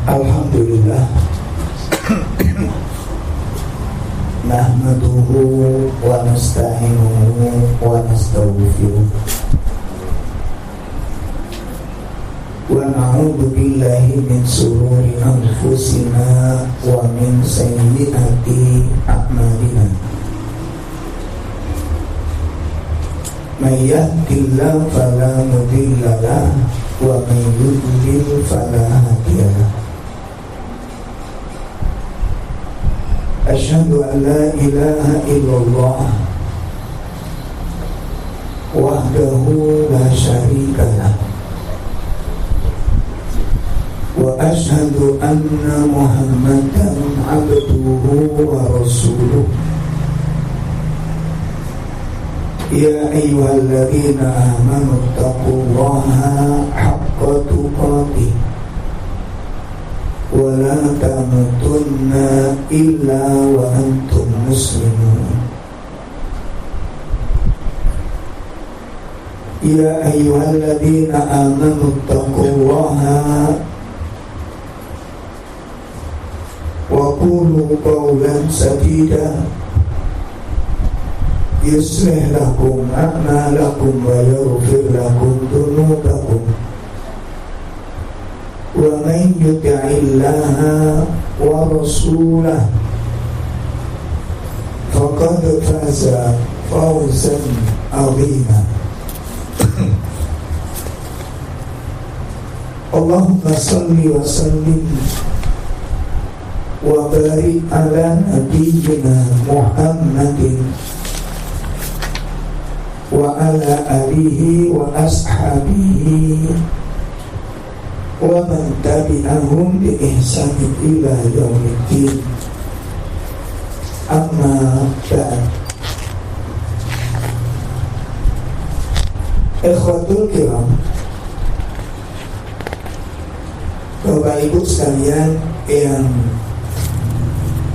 Alhamdulillah nahmaduhu wa nasta'inuhu wa nastaghfiruh wa na'udzu billahi min shururi anfusina wa min sayyiati a'malina. May yahdihillahu fala mudilla lahu wa may yudlil fala hadiya lahu. Asyhadu an la ilaha illallah wahdahu la syarika lah wa asyhadu anna Muhammadan abduhu wa rasuluh. Ya ayyuhalladzina amanu taqullaha haqqa tuqatih wa la tamutunna illa wa antum muslimun. Ya ayyuhalladzina amanu taqullaha wa qulu qawlan sadida yuslih lakum a'malakum wa yaghfir lakum dhunubakum wa man yuti'illaha wa rasulahu faqad faza fawzan 'azima. Allahumma salli wa sallim wa barik ala nabiyyina Muhammadin wa ala alihi wa ashabihi wa man tabi'ahum bi ihsanin ila yaumiddin. Amma ba'd. Ikhwatul kiram, Bapak Ibu sekalian yang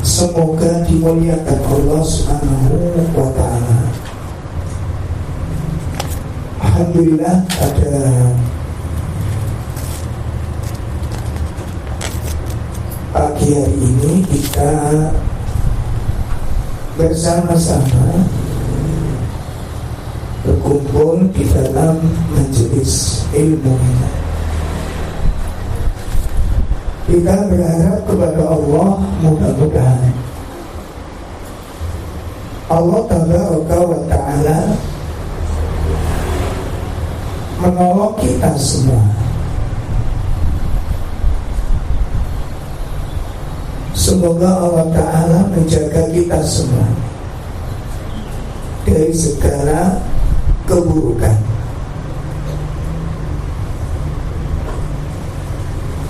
semoga dimuliakan Allah Subhanahu wa ta'ala. Alhamdulillah pada pagi hari ini kita bersama-sama berkumpul di dalam majelis ilmu. Kita berharap kepada Allah, mudah-mudahan Allah Tabaraka wa ta'ala menolong kita semua. Semoga Allah Ta'ala menjaga kita semua dari segala keburukan.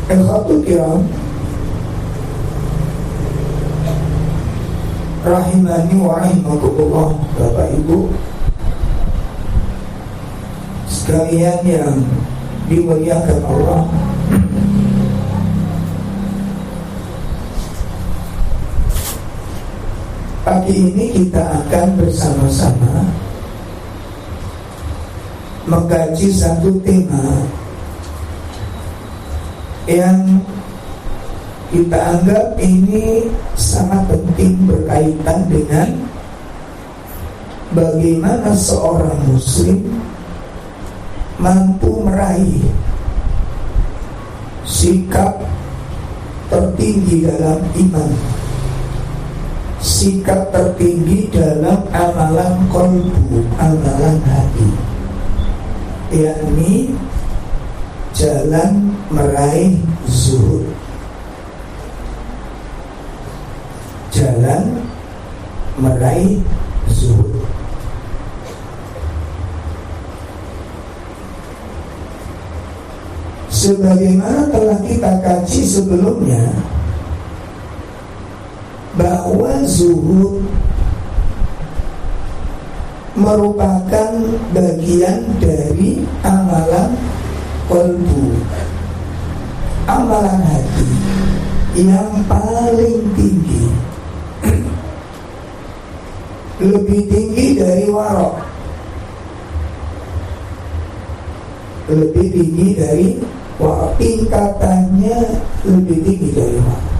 Ikhwatul kiram rahimani wa rahimakumullah, Bapak Ibu sekalian yang dimuliakan Allah. Pagi ini kita akan bersama-sama mengkaji satu tema yang kita anggap ini sangat penting berkaitan dengan bagaimana seorang muslim mampu meraih sikap tertinggi dalam iman, sikap tertinggi dalam amalan qalbu, amalan hati, yakni jalan meraih zuhud, jalan meraih zuhud. Sebagaimana telah kita kaji sebelumnya, bahwa zuhud merupakan bagian dari amalan qalbu, amalan hati yang paling tinggi, lebih tinggi dari warok, lebih tinggi dari Wah, tingkatannya lebih tinggi dari warok.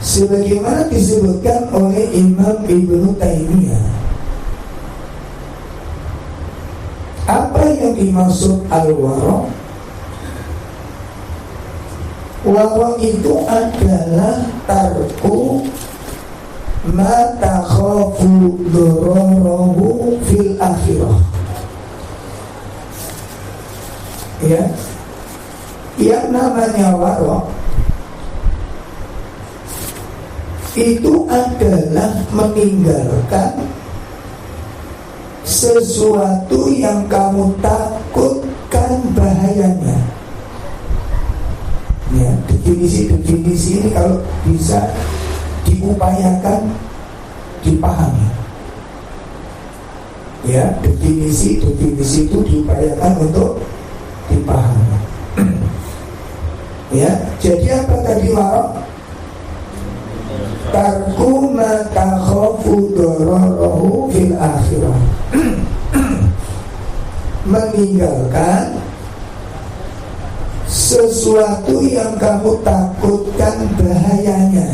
Sebagaimana disebutkan oleh Imam Ibnu Taimiyah, apa yang dimaksud al-warok? Warok itu adalah tarku ma takhafu dhurarahu fil akhirah. Ya, yang namanya warok itu adalah meninggalkan sesuatu yang kamu takutkan bahayanya. Ya, definisi ini kalau bisa diupayakan dipahami. Ya, definisi itu diupayakan untuk dipahami. Ya, jadi apa tadi warok? Tarku ma takhafu dararahu fil akhirah. Meninggalkan sesuatu yang kamu takutkan bahayanya.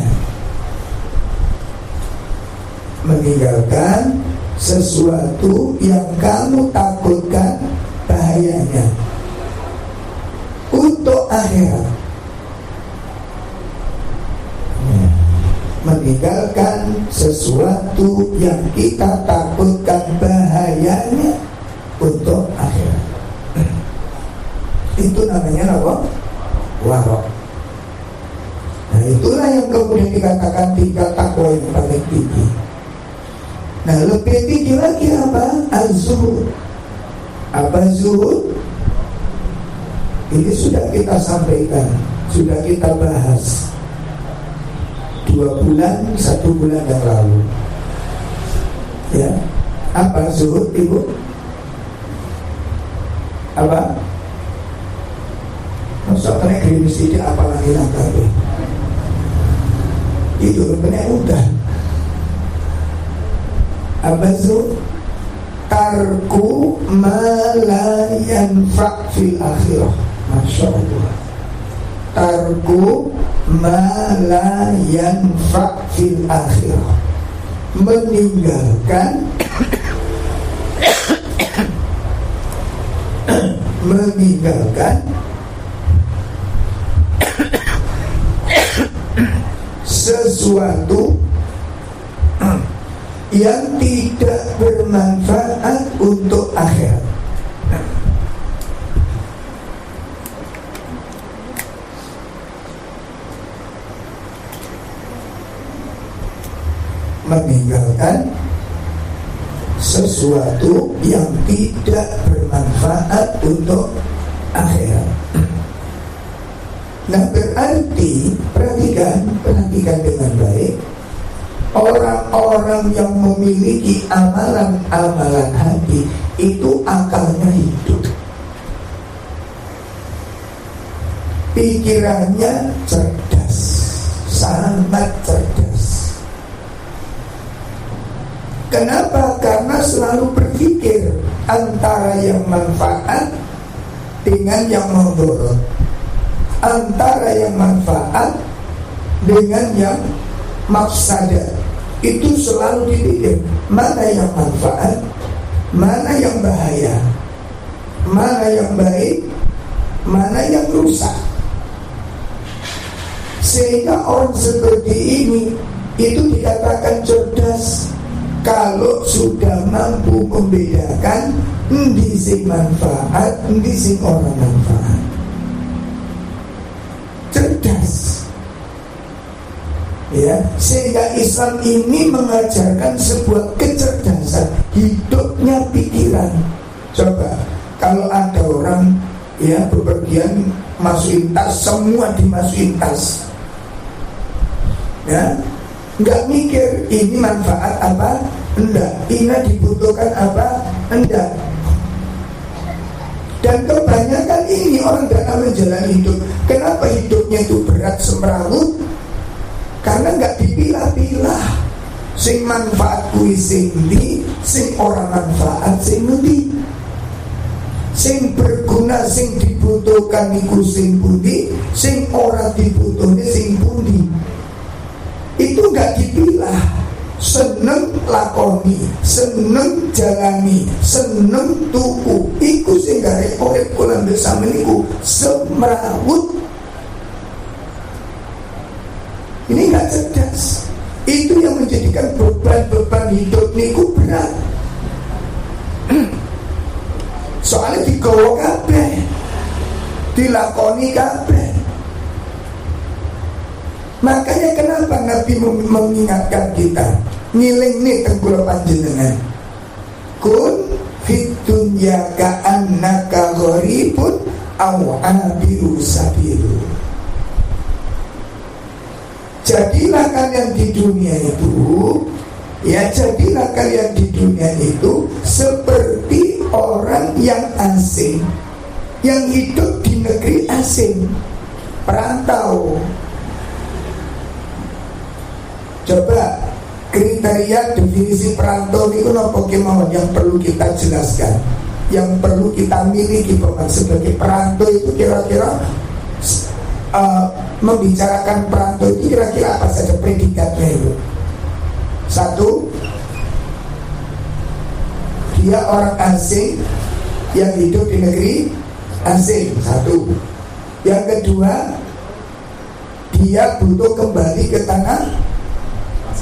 Meninggalkan sesuatu yang kamu takutkan bahayanya untuk akhirat. Meninggalkan sesuatu yang kita takutkan bahayanya untuk akhirat. Itu namanya apa? Warok. Nah, itulah yang kemudian dikatakan tingkat takwa yang paling tinggi. Nah, lebih tinggi lagi apa? Az-zuhud. Apa zuhud? Ini sudah kita sampaikan, sudah kita bahas 1 bulan yang lalu. Ya, apa zuhud, Ibu? Apa? Masuk kena krimis tidak apalagi nakal. Itu kena udah. Apa zuhud? Tarku ma la yanfa' fil akhirah. Masya Allah. Tarku ma la yanfa' fil akhirah. Meninggalkan sesuatu yang tidak bermanfaat untuk akhirat. Meninggalkan sesuatu yang tidak bermanfaat untuk akhirat. Nah, berarti perhatikan dengan baik. Orang-orang yang memiliki amalan-amalan hati itu akalnya hidup, pikirannya cerdas, sangat cerdas. Kenapa? Karena selalu berpikir antara yang manfaat dengan yang mudarat, antara yang manfaat dengan yang mafsadat. Itu selalu dipikir mana yang manfaat, mana yang bahaya, mana yang baik, mana yang rusak. Sehingga orang seperti ini itu dikatakan cerdas kalau sudah mampu membedakan endi sing manfaat, endi sing orang manfaat. Cerdas. Ya, sehingga Islam ini mengajarkan sebuah kecerdasan hidupnya pikiran. Coba kalau ada orang ya bepergian masukin tas, semua dimasukin tas, ya nggak mikir ini manfaat apa, enggak, ini dibutuhkan apa, enggak. Dan kebanyakan ini orang dalam menjalani hidup, kenapa hidupnya itu berat semrawut? Karena nggak dipilah-pilah. Sing manfaat kui sing di, sing orang manfaat sing di. sing berguna, sing dibutuhkan iku sing pundi, sing ora dibutuhne sing pundi. Itu gak dipilah. Seneng lakoni, seneng jalani, seneng tuku, iku sing gawe urip kula bersama niku semrawut. Ini gak cerdas. Itu yang menjadikan beban-beban hidup niku berat. Soalnya digawa kabeh, dilakoni kabeh. Makanya kenapa Nabi mengingatkan kita, ngiling nih tengkula panjenengan, kun fit dunya ka'annaka gharibun aw abiru sabiru. Jadilah kalian di dunia itu, ya jadilah kalian di dunia itu seperti orang yang asing, yang hidup di negeri asing, perantau. Coba kriteria definisi perantau itu nopo kemauan yang perlu kita jelaskan, yang perlu kita miliki sebagai perantau itu kira-kira membicarakan perantau itu kira-kira apa saja predikatnya itu? Satu, dia orang asing yang hidup di negeri asing. Satu. Yang kedua, dia butuh kembali ke tanah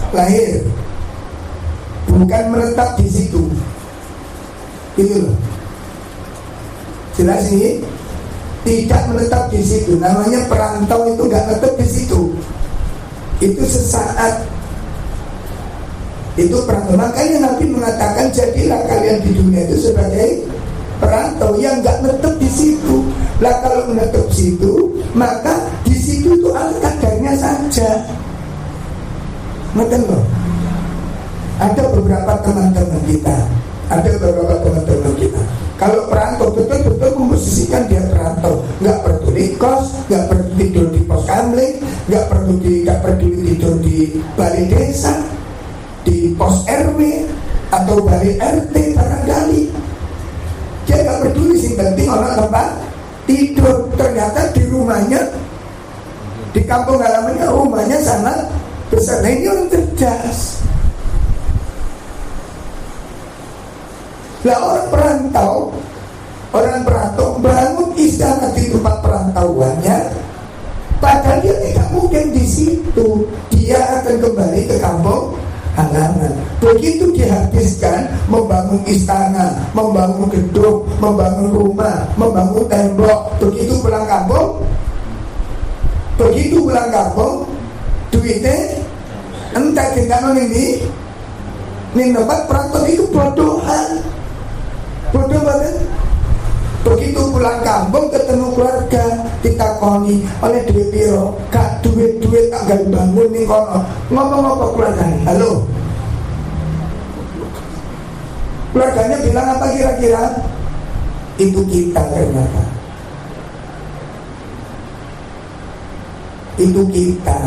lahir, bukan menetap di situ. Itu loh. Jelas ini? Tidak menetap di situ. Namanya perantau itu nggak menetap di situ. Itu sesaat. Itu perantau. Makanya Nabi mengatakan jadilah kalian di dunia itu sebagai perantau yang nggak menetap di situ. Lah kalau menetap di situ, maka di situ itu ala kadarnya saja. Betul loh. Ada beberapa teman-teman kita, kalau perantau betul-betul memposisikan dia perantau, nggak perlu di kos, nggak perlu tidur di pos kamling, nggak perlu tidur di balai desa, di pos RW atau balai RT barangkali. Dia nggak peduli, sih penting orang tempat tidur. Ternyata di rumahnya, di kampung halamannya rumahnya sangat besar. Nah, ini orang cerdas. Lah orang perantau bangun istana di tempat perantauannya, padahal dia tidak mungkin di situ. Dia akan kembali ke kampung halaman. Begitu dihabiskan membangun istana, membangun gedung, membangun rumah, membangun tembok. Begitu pulang kampung, duitnya entah tinggal ini tempat perantau itu bodohan. Bodoh banget. Begitu pulang kampung ketemu keluarga, ditakoni oleh duit piro, gak duit tak bangun nih kono. Ngomong apa keluarganya? Halo. Keluarganya bilang apa kira-kira? Itu kita ternyata. Itu kita.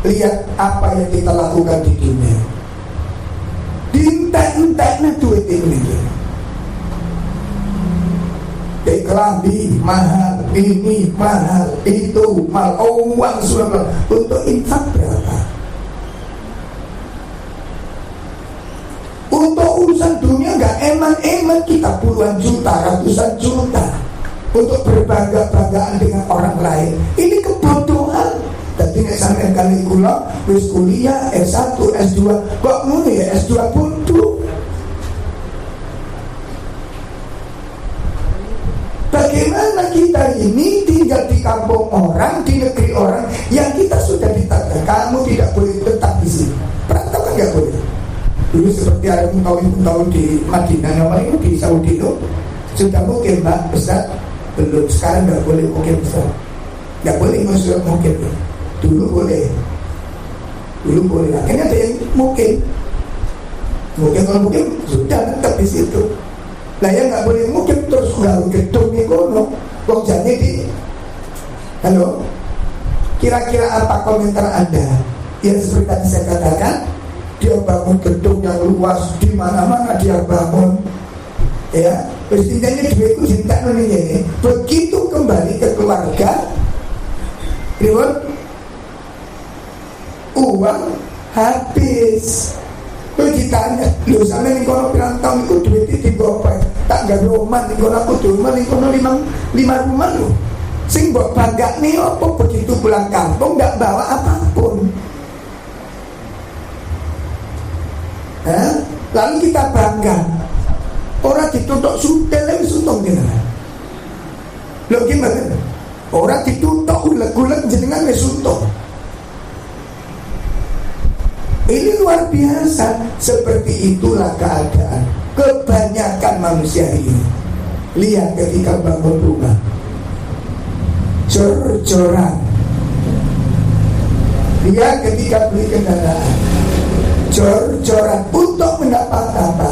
Lihat apa yang kita lakukan di dunia. Dintek-enteknya duit ini. Kelambi mahal, ini mahal, itu mahal, uang sudah untuk infak berapa? Untuk urusan dunia nggak eman-eman kita puluhan juta, ratusan juta untuk berbangga-banggaan dengan orang lain. Ini kebodohan. Tapi nek sampeyan kali kula wis kuliah S1, S2, kok ngono ya S2 buntu. Bagaimana kita ini tinggal di kampung orang, di negeri orang yang kita sudah ditata, kamu tidak boleh tetap di sini. Perantau kan nggak boleh. Dulu seperti ada tahun di Madinah, namanya di Saudi itu sudah mungkin Mbak Ustaz, belum. Sekarang nggak boleh mungkin Ustaz, nggak boleh masuk mungkin. Dulu boleh. Akhirnya ada yang mungkin kalau mungkin sudah tetap di situ. Nah yang nggak boleh mungkin terus bangun gedung nih kono, kok jadi halo, kira-kira apa komentar Anda? Yang seperti tadi saya katakan, dia bangun gedung yang luas di mana-mana dia bangun, ya. Mestinya duitku cinta ini. Begitu kembali ke keluarga, reward uang habis. Terus ditanya, lu sampe nih kono pirang tahun itu duitnya digopai, tak gak rumah nih kono aku di rumah nih kono lima rumah lu. Sing buat bangga nih apa begitu pulang kampung gak bawa apapun. Lalu kita bangga, orang ditutup sudah lagi suntung gimana? Lo gimana? Orang ditutup uleg-uleg jenengan lagi suntung. Ini luar biasa. Seperti itulah keadaan kebanyakan manusia ini. Lihat ketika bangun rumah, jor-joran. Lihat ketika beli kendaraan, jor-joran. Untuk mendapat apa?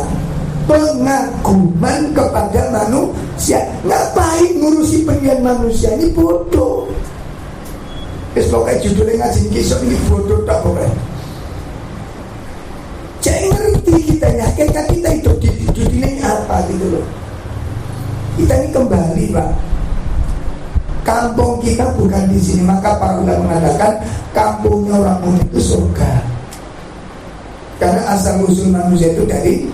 Pengaguman kepada manusia. Ngapain ngurusi pengen manusia? Ini bodoh. Pokoknya judulnya ngaji kisah ini bodoh tak boleh. Jangan ngerti kita ya, kita itu di dunia ini apa gitu loh. Kita ini kembali Pak. Kampung kita bukan di sini. Maka para ulama mengatakan kampungnya orang mukmin itu surga. Karena asal usul manusia itu dari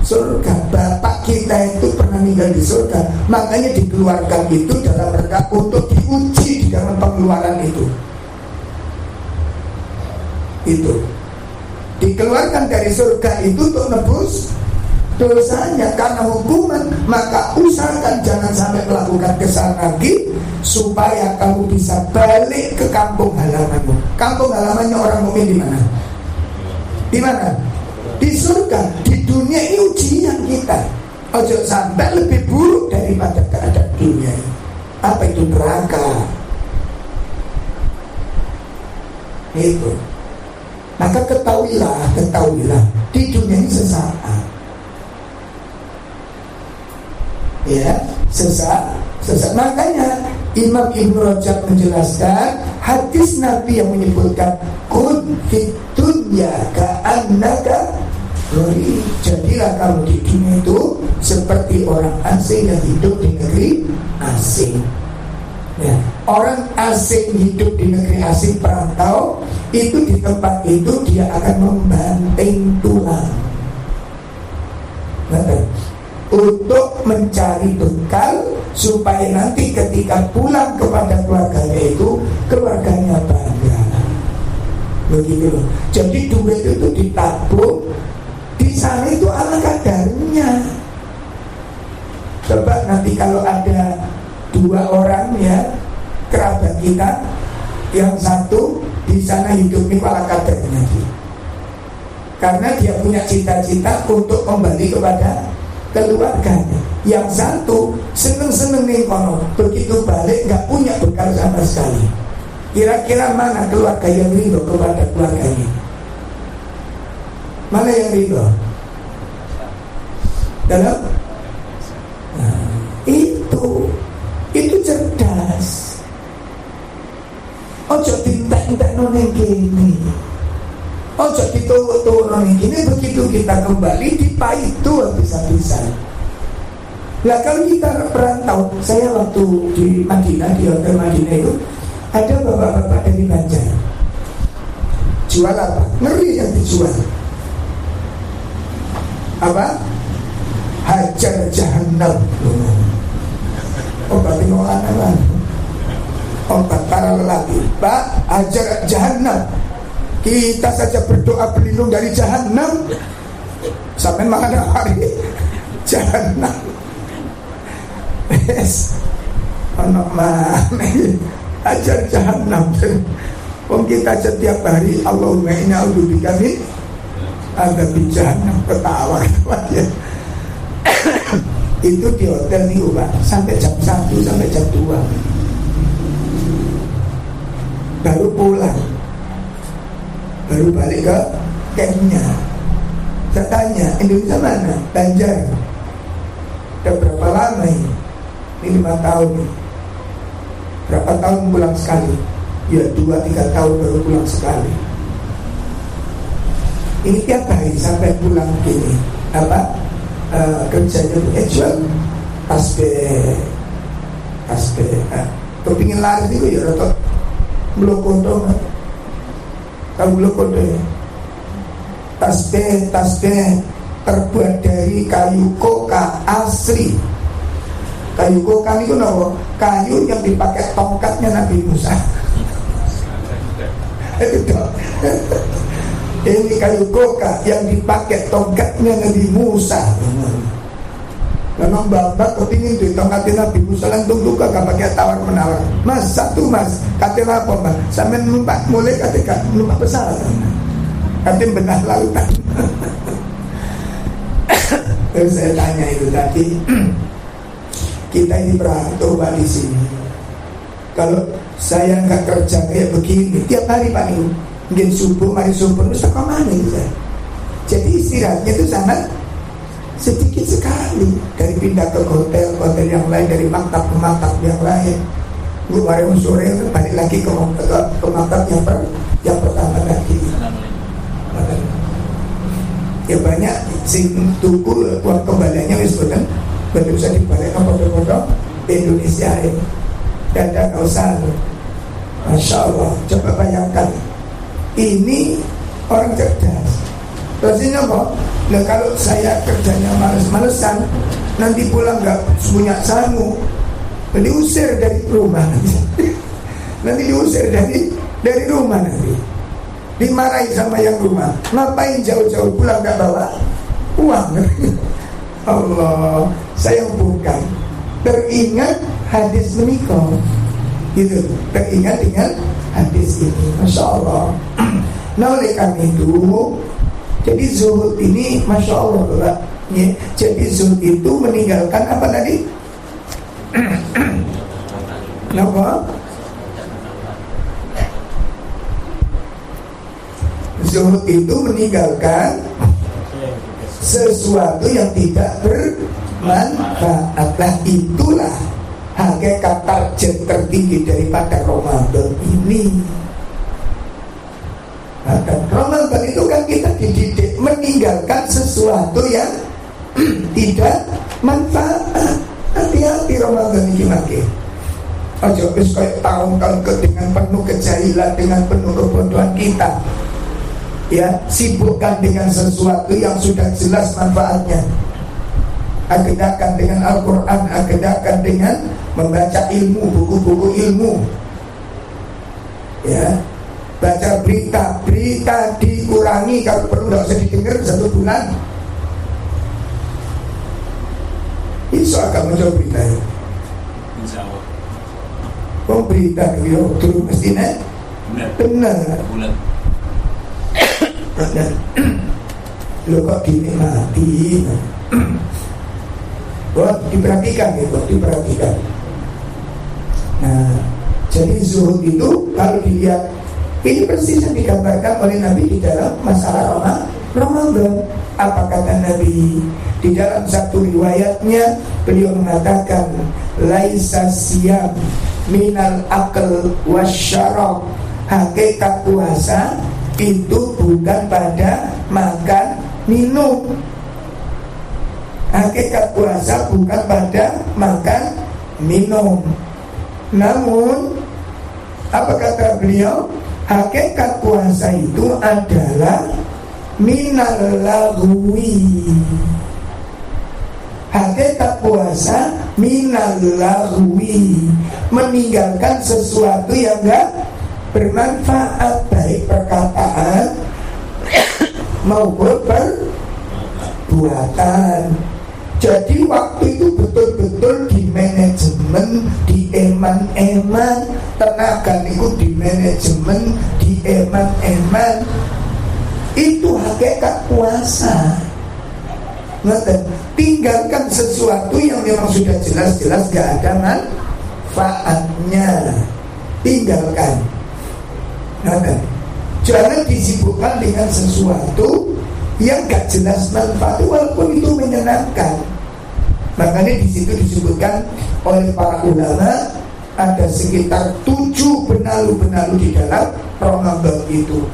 surga. Bapak kita itu pernah meninggal di surga. Makanya dikeluarkan itu dalam rangka untuk diuji di dalam pengeluaran itu. Itu dikeluarkan dari surga itu untuk nebus dosanya. Karena hukuman, maka usahakan jangan sampai melakukan kesalahan lagi, supaya kamu bisa balik ke kampung halamanmu. Kampung halamannya orang mukmin di mana? Di mana? Di surga. Di dunia ini ujian kita. Ojo sampai lebih buruk daripada keadaan dunia ini. Apa itu neraka? Itu. Maka ketahuilah di dunia ini sesaat. Ya, sesaat. Makanya Imam Ibnu Rajab menjelaskan hadis Nabi yang menyebutkan kun fid dunya ka'annaka gharib. Jadilah kamu di dunia itu seperti orang asing yang hidup di negeri asing. Ya, orang asing hidup di negeri asing, perantau itu, di tempat itu dia akan membanting tulang untuk mencari bekal, supaya nanti ketika pulang kepada keluarganya itu, keluarganya bangga. Begitu loh. Jadi duit itu ditabung di sana itu ala kadarnya. Coba nanti kalau ada dua orang ya kerabat kita, yang satu di sana hidupnya ala kadarnya, karena dia punya cita-cita untuk kembali kepada keluarganya. Yang satu seneng-seneng nih kono, begitu balik nggak punya bekal sama sekali. Kira-kira mana keluarga yang ridho kepada keluarganya? Mana yang ridho? Dalam itu cerdas. Ojo tinta-tinta noneng gini, ojo ditutup noneng gini. Begitu kita kembali dipaitu habis-habisan. Lah kalau kita perantau, saya waktu di Madinah, di hotel Madinah itu ada bapak-bapak dari Banjar. Jual apa? Ngeri yang dijual. Apa? Hajar Jahannam. Obat penolakan, obat para lelaki. Pak, hajar Jahannam. Kita saja berdoa berlindung dari Jahannam, sampai mana hari Jahannam. Yes, anak mana hajar Jahannam. Om kita setiap hari Allahumma inna a'udzubika min adzabil Jahannam, ketawa ya. Itu di hotel nih Pak, sampai jam 1 sampai jam 2 baru pulang, baru balik ke campnya. Saya tanya, Indonesia mana? Banjar. Udah berapa lama ini? Ini 5 tahun nih. Berapa tahun pulang sekali? Ya 2-3 tahun baru pulang sekali. Ini tiap hari sampai pulang gini. Apa? kerjanya jual tasbih. Kepingin laris itu ya rotok blokodo. Tahu blokodo ya? Tasbih terbuat dari kayu koka asli. Kayu koka itu nopo? Kayu yang dipakai tongkatnya Nabi Musa. Ini kayu koka yang dipakai tongkatnya Nabi Musa. Memang bapak kepingin tuh tongkatnya Nabi Musa langsung luka gak pakai tawar menawar. Mas satu mas, katanya apa mas? Sampai numpak mulai ketika numpak pesawat. Katanya benar lautan. Terus saya tanya itu tadi, kita ini perantau Pak di sini. Kalau saya nggak kerja kayak begini tiap hari Pak itu, mungkin subuh, mari subuh, terus kemana itu? Jadi istirahatnya itu sangat sedikit sekali. Dari pindah ke hotel yang lain, dari maktab ke maktab yang lain. Gue kemarin sore balik lagi ke maktab yang pertama lagi. Ya banyak sing tuku uang kembaliannya wis boten bisa dibalik ke foto-foto Indonesia ini. Dada kausan. Masya Allah, coba bayangkan. Ini orang cerdas. Terusnya apa? Nah kalau saya kerjanya males-malesan, nanti pulang nggak punya sangu, diusir dari rumah nanti diusir dari rumah nanti, dimarahi sama yang rumah. Ngapain jauh-jauh pulang nggak bawa uang? Allah, saya bukan teringat hadis menikah, gitu. Teringat dengan hadis ini, Masya Allah. Nah oleh karena itu, jadi zuhud ini Masya Allah Bapak ya. Jadi zuhud itu meninggalkan apa tadi? Kenapa? Zuhud itu meninggalkan sesuatu yang tidak bermanfaat. Nah itulah hakikat target tertinggi daripada Ramadan ini. Dan Ramadan itu kan kita dididik meninggalkan sesuatu yang tidak manfaat. Hati-hati Ramadan ini lagi. Aja wis kayak tahun-tahun dengan penuh kejahilan, dengan penuh kebodohan kita. Ya, sibukkan dengan sesuatu yang sudah jelas manfaatnya. Agendakan dengan Al-Quran, agendakan dengan membaca ilmu, buku-buku ilmu. Ya, baca berita dikurangi, kalau perlu tidak usah didengar 1 bulan. Insya Allah muncul berita ya. Insya Allah. Kok berita itu dulu mestinya benar. Lo kok dinikmati? Buat diperhatikan ya, buat diperhatikan. Nah, jadi zuhud itu kalau dilihat ini persis yang digambarkan oleh Nabi di dalam masalah Ramadan. Apa kata Nabi? Di dalam satu riwayatnya beliau mengatakan laisa siyam minal akal wasyarab. Hakikat puasa itu bukan pada makan minum. Hakikat puasa bukan pada makan minum. Namun apa kata beliau? Hakikat puasa itu adalah minal lagwi. Hakikat puasa minal lagwi, meninggalkan sesuatu yang enggak bermanfaat, baik perkataan maupun perbuatan. Jadi waktu itu betul-betul di manajemen, di eman-eman. Tenaga itu di manajemen, di eman-eman. Itu hakikat puasa. Ngerti? Tinggalkan sesuatu yang memang sudah jelas-jelas gak ada manfaatnya. Tinggalkan. Ngerti? Jangan disibukkan dengan sesuatu yang gak jelas manfaat, walaupun itu menyenangkan. Makanya di situ disebutkan oleh para ulama ada sekitar 7 benalu-benalu di dalam Ramadan itu.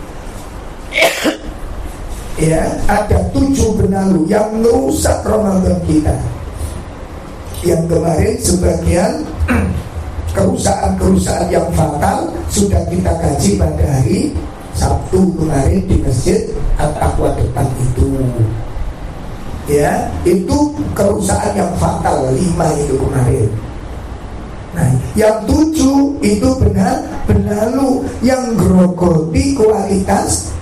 ya, ada 7 benalu yang merusak Ramadan kita. Yang kemarin sebagian kerusakan yang fatal sudah kita kaji pada hari Sabtu kemarin di Masjid At-Taqwa depan itu. Ya, itu kerusakan yang fatal 5 itu kemarin. Nah, yang 7 itu benalu yang grogoti kualitas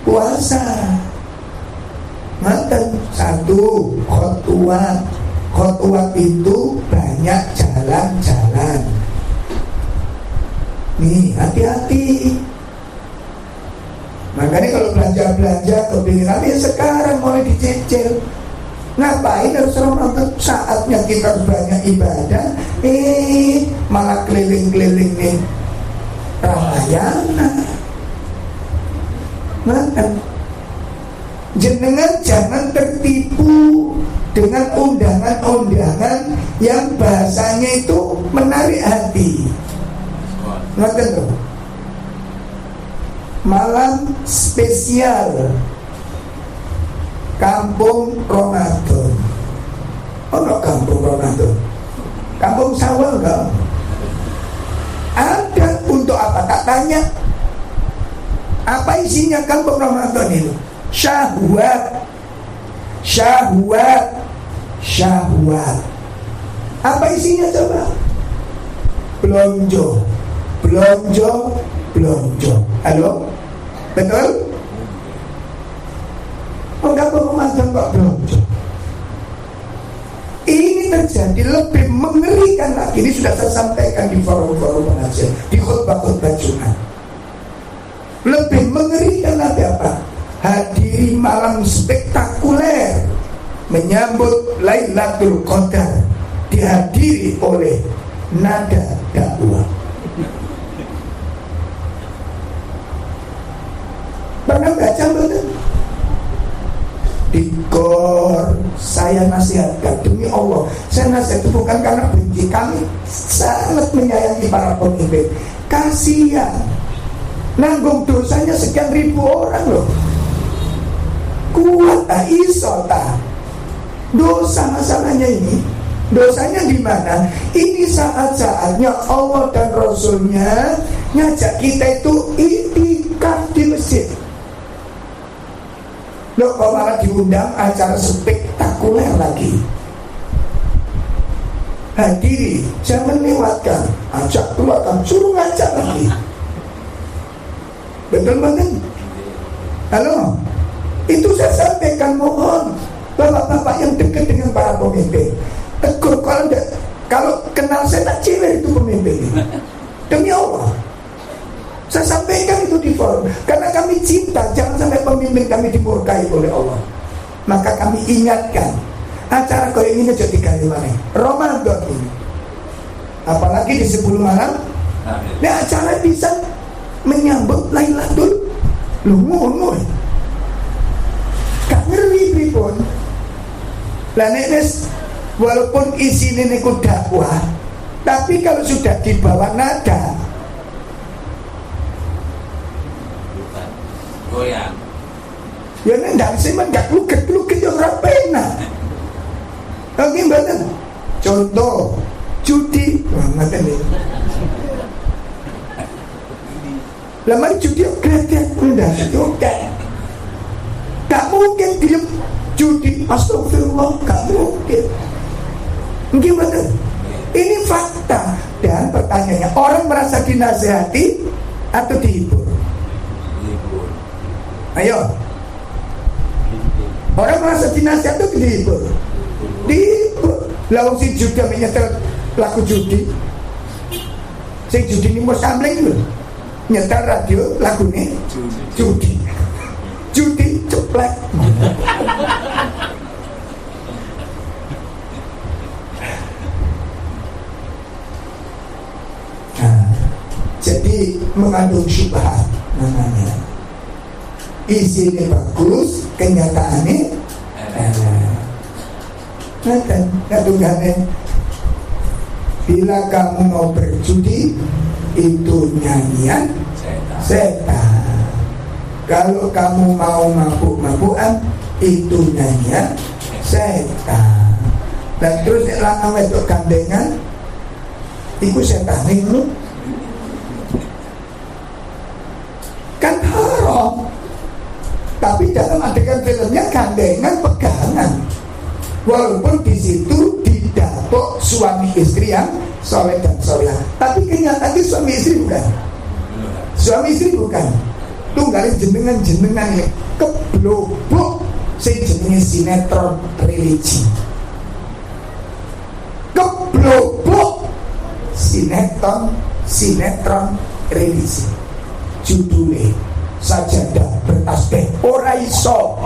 puasa. Mantan 1 khotuat itu banyak jalan-jalan. Nih, hati-hati. Makanya kalau belanja kepinginan ya sekarang mulai dicicil. Ngapain harus Ramadan? Saatnya kita harus banyak ibadah, malah keliling-keliling nih Ramayana. Makan. Jenengan jangan tertipu dengan undangan-undangan yang bahasanya itu menarik hati. Ngerti tuh? Malam spesial Kampung Ramadan. Oh, no, Kampung Ramadan. Kampung Sawal enggak? Ada untuk apa? Tak tanya. Apa isinya Kampung Ramadan itu? Syahwat. Apa isinya coba? Belonjo. Halo? Betul? Enggak Ramadan kok belonjo. Ini terjadi lebih mengerikan lagi. Ini sudah saya sampaikan di forum-forum pengajian, di khutbah-khutbah Jumat. Lebih mengerikan lagi apa? Hadiri malam spektakuler menyambut Lailatul Qadar, dihadiri oleh nada dakwah. Pernah baca betul? Di GOR saya nasihatkan, demi Allah saya nasihat itu bukan karena benci, kami sangat menyayangi para pemimpin. Kasihan nanggung dosanya sekian ribu orang loh. Kuat iso dosa masalahnya ini. Dosanya di mana? Ini saat-saatnya Allah dan Rasulnya ngajak kita itu itikaf di masjid. Loh, kok malah diundang acara spektakuler lagi. Hadiri, jangan lewatkan, ajak keluarkan, suruh ngajak lagi. Betul banget? Halo? Itu saya sampaikan, mohon bapak-bapak yang dekat dengan para pemimpin tegur, kalau kenal saya tak ciler itu pemimpin ini. Demi Allah saya sampaikan itu di forum, karena kami cinta jangan sampai pemimpin kami dimurkai oleh Allah. Maka kami ingatkan, acara kau ini jadi kali mana Ramadan ini, apalagi di 10 malam. Nah, acara bisa menyambut Lailatul Qadar. Gak ngeri pun. Lah nenes walaupun isinya niku dakwah, tapi kalau sudah dibawa nada goyang, ya ndak sih gak kluget yo ora penak. Oke, mboten. Contoh judi, ngoten iki. Lah mari judi kreatif ndak oke. Gak mungkin dia judi, astagfirullah, gak mungkin. Gimana? Ini fakta. Dan pertanyaannya, orang merasa dinasehati atau dihibur? Ayo. Orang merasa dinasehati atau dihibur? Dihibur. Lalu si judi menyetel lagu judi. Si judi ini mau sampling loh. Nyetel radio lagunya judi. Judi ceplek. Jadi mengandung syubhat namanya. Isinya bagus, kenyataannya Nah, bila kamu mau berjudi, itu nyanyian setan. Kalau kamu mau mabuk-mabukan, itu nyanyian setan. Dan terus lanang wedok gandengan, itu setan itu kan haram. Tapi dalam adegan filmnya gandengan pegangan. Walaupun di situ didapuk suami istri yang soleh dan soleh, tapi kenyataannya suami istri bukan. Suami istri bukan. Tunggalin jenengan ini keblobok sing jenenge sinetron religi. Keblobok sinetron religi. Judulnya Sajadah Bertasbih ora iso.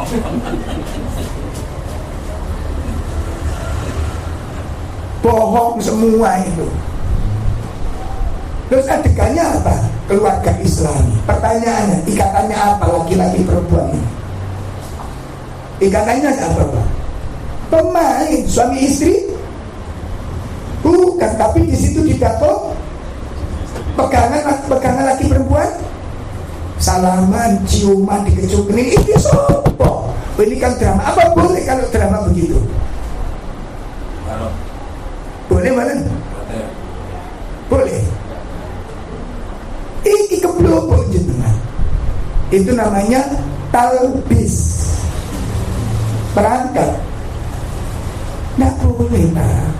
Bohong semua itu. Terus adegannya apa? Keluarga Islami. Pertanyaannya, ikatannya apa laki-laki perempuan ini? Ikatannya apa, Pak? Pemain, suami istri? Bukan, tapi di situ didapuk pegangan laki perempuan, salaman, ciuman, dikecup ini sopo. Ini kan drama. Apa boleh kalau drama begitu? Boleh mana? Boleh. Ini keblobok jenengan. Itu namanya talbis, perangkat. Nggak boleh, nah.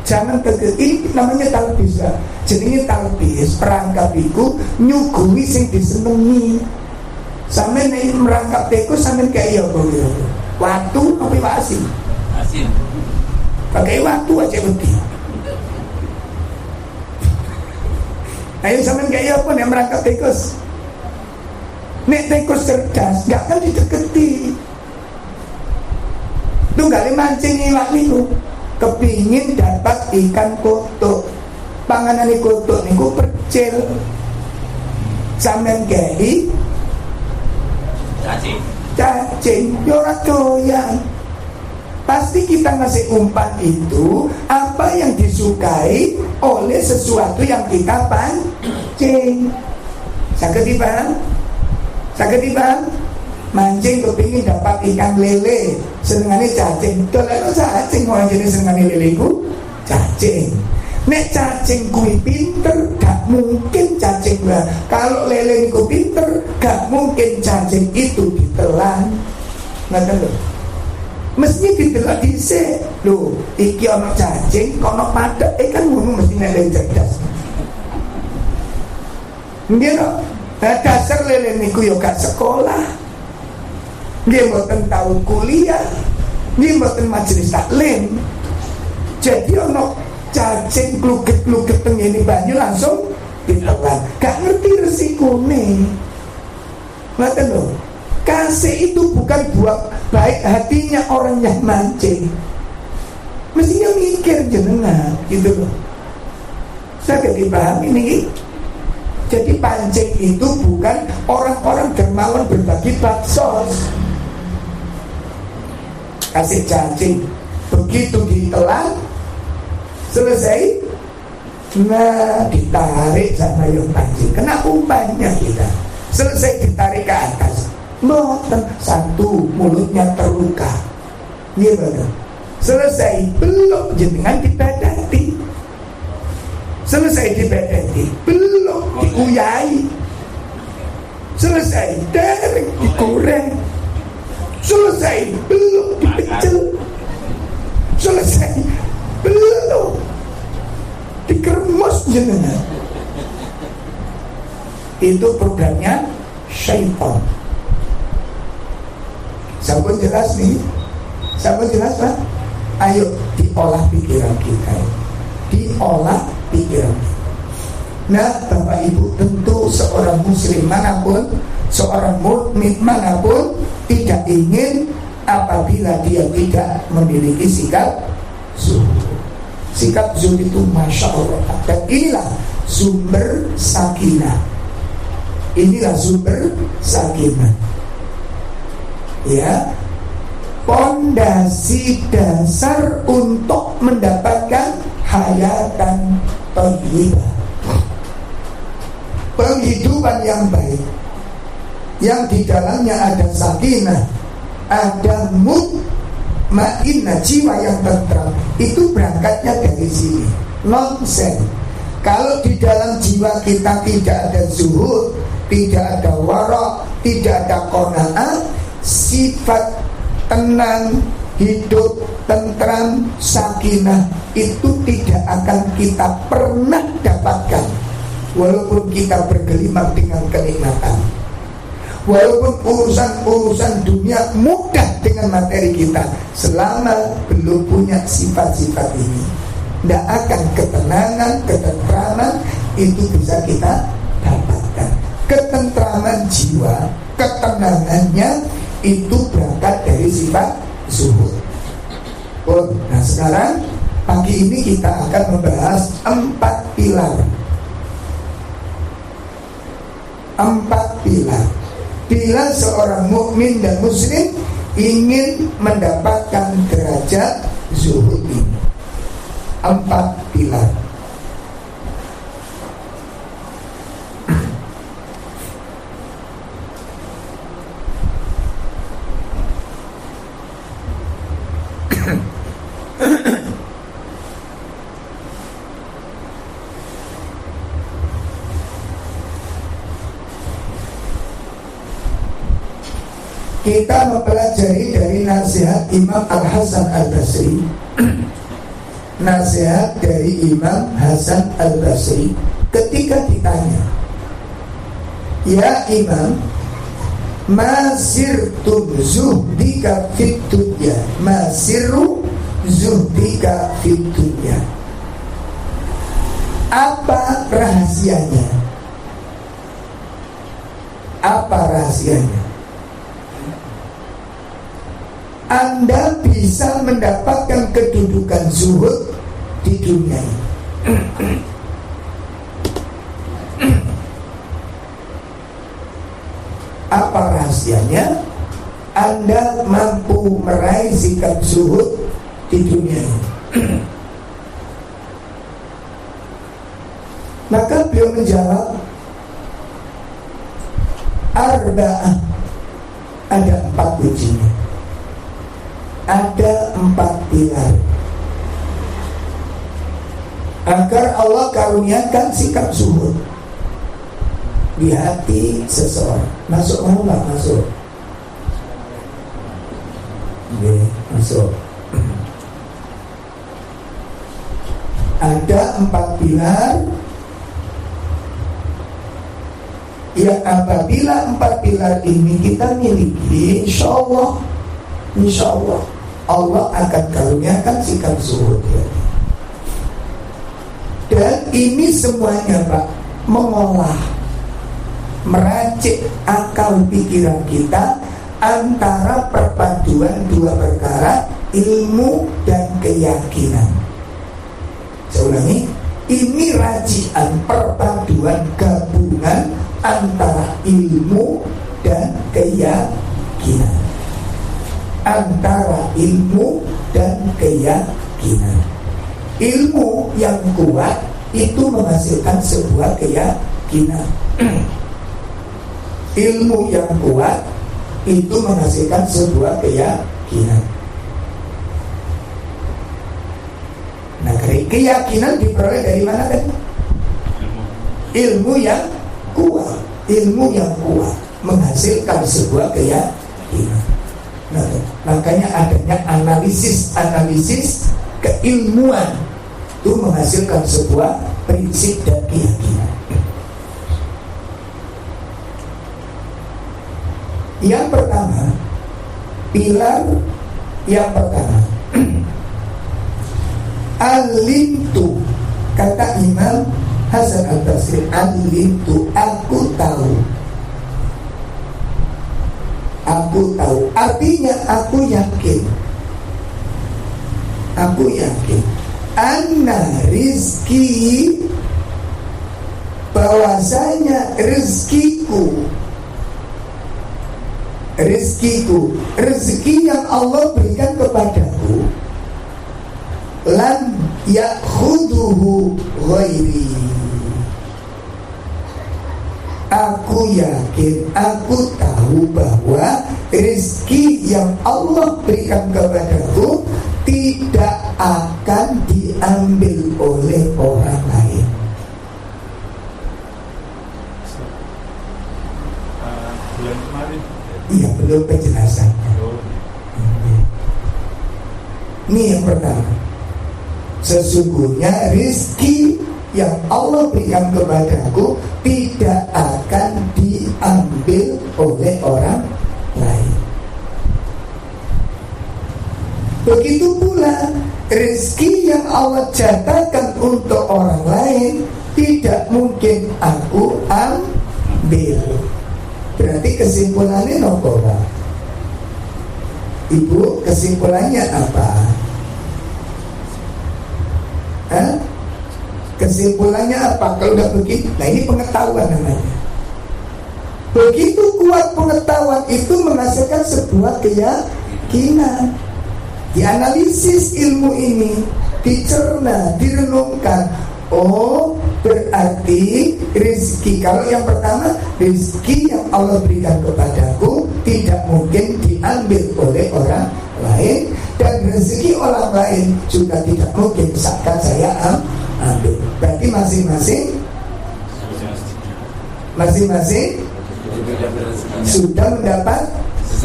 Jangan ini namanya talbis, lah. Jenenge talbis, perangkat itu nyugui sing disenengi. Sampe nek merangkap teko sampe kayak ya kok. Waktu apa asin? Asin. Pakai waktu aja beti. Ayo sampe kayak apa nek merangkap tikus? Nek tikus cerdas, gak akan dideketi. Tunggale mancing iwak niku, kepingin dapat ikan kotok. Panganane kotok niku percil. Sampeyan kei cacing, yo ora doyan. Pasti kita ngasih umpan itu apa yang disukai oleh sesuatu yang kita pancing. Saged dipaham? Mancing kepingin dapat ikan lele, senengane cacing. Dolano cacing, orang jenis senengane lele ku cacing. Nek cacing kuwi pinter, gak mungkin cacing lah. Kalau lele niku pinter, gak mungkin cacing itu ditelan. Ngoten lho. Mesti ditelak dhisik. Lho, iki ana cacing, kono padhek, kan ngono mesti lele cerdas. Nggih lho. Dasar lele niku yo gak sekolah. Nggih mboten tau kuliah. Nggih mboten majelis taklim. Jadi ana cacing kluget-kluget tengene banyu langsung ditelan. Gak ngerti resikone. Ngoten lho. Kasih itu bukan buat baik hatinya orang yang mancing. Mestinya mikir jenengan gitu loh. Saya gak dipahami ini. Jadi pancing itu bukan orang-orang dermawan berbagi baksos. Kasih cacing, begitu ditelan selesai, nah ditarik sama yang pancing, kena umpannya kita. Selesai ditarik ke atas, boten satu mulutnya terluka. Gimana? Selesai belum jenengan dibadati. Selesai dibadati belum diuyai. Selesai derek digoreng. Selesai belum dipecel. Selesai belum dikermus jenengan. Itu programnya syaitan. Sampun jelas nih? Sampun jelas Pak? Ayo diolah pikiran kita. Diolah pikiran. Nah Bapak Ibu, tentu seorang muslim manapun, seorang mukmin manapun tidak ingin apabila dia tidak memiliki sikap zuhud. Sikap zuhud itu Masya Allah. Dan inilah sumber sakinah. Inilah sumber sakinah. Ya, pondasi dasar untuk mendapatkan hayatan thayyibah. penghidupan yang baik, yang di dalamnya ada sakinah, ada mutmainnah, jiwa yang tentram, itu berangkatnya dari sini. Nonsen. Kalau di dalam jiwa kita tidak ada zuhud, tidak ada wara', tidak ada qanaah, sifat tenang, hidup tentram, sakinah itu tidak akan kita pernah dapatkan. Walaupun kita bergelimang dengan kenikmatan, walaupun urusan-urusan dunia mudah dengan materi kita, selama belum punya sifat-sifat ini, tidak akan ketenangan, ketentraman itu bisa kita dapatkan. Ketentraman jiwa, ketenangannya itu berangkat dari sifat zuhud. Nah sekarang pagi ini kita akan membahas 4 pilar. 4 pilar. Bila seorang mukmin dan muslim ingin mendapatkan derajat zuhud ini, 4 pilar. Kita mempelajari dari nasihat Imam Al-Hasan Al-Basri. Nasihat dari Imam Hasan Al-Basri ketika ditanya, "Ya Imam, masirtum zuhdika fit dunya, masiru zuhdika fit dunya." Apa rahasianya? Apa rahasianya? Anda bisa mendapatkan kedudukan zuhud di dunia ini. Apa rahasianya? Anda mampu meraih sikap zuhud di dunia ini. Maka beliau menjawab, arba'ah, ada 4 kuncinya. Ada 4 pilar agar Allah karuniakan sikap zuhud di hati seseorang. Masuk mau nggak masuk? Oke, masuk. Ada 4 pilar. Ya, apabila 4 pilar ini kita miliki, insya Allah Allah akan karuniakan sikap zuhud ya. Dan ini semuanya Pak, mengolah, meracik akal pikiran kita antara perpaduan 2 perkara, ilmu dan keyakinan. Saya ulangi, ini racikan, perpaduan, gabungan antara ilmu dan keyakinan. Antara ilmu dan keyakinan. Ilmu yang kuat itu menghasilkan sebuah keyakinan. Ilmu yang kuat itu menghasilkan sebuah keyakinan. Nah, keyakinan diperoleh dari mana kan? Ilmu yang kuat. Ilmu yang kuat menghasilkan sebuah keyakinan. Nah, makanya adanya analisis keilmuan itu menghasilkan sebuah prinsip dan keyakinan. Yang pertama, pilar yang pertama, alimtu, kata Imam Hasan Al-Basri, alimtu, aku tahu. Aku tahu, artinya aku yakin. Aku yakin anna rizki, bahwasanya rezekiku, rezeki yang Allah berikan kepadaku, lan ya'khuduhu ghairi, Aku yakin, aku tahu bahwa rezeki yang Allah berikan kepadaku tidak akan diambil oleh orang lain. Bulan kemarin. Iya, belum penjelasannya. Ini yang pertama. Sesungguhnya rezeki yang Allah berikan kepadaku tidak akan diambil oleh orang lain. Begitu pula rezeki yang Allah jatahkan untuk orang lain tidak mungkin aku ambil. Berarti kesimpulannya nopo, Pak? Ibu, kesimpulannya apa? Hah? Kesimpulannya apa? Kalau udah begitu, nah ini pengetahuan namanya. Begitu kuat pengetahuan itu menghasilkan sebuah keyakinan. Dianalisis ilmu ini, dicerna, direnungkan. Oh, berarti rezeki, kalau yang pertama, rezeki yang Allah berikan kepadaku tidak mungkin diambil oleh orang lain, dan rezeki orang lain juga tidak mungkin misalkan saya ambil. Berarti masing-masing sudah mendapat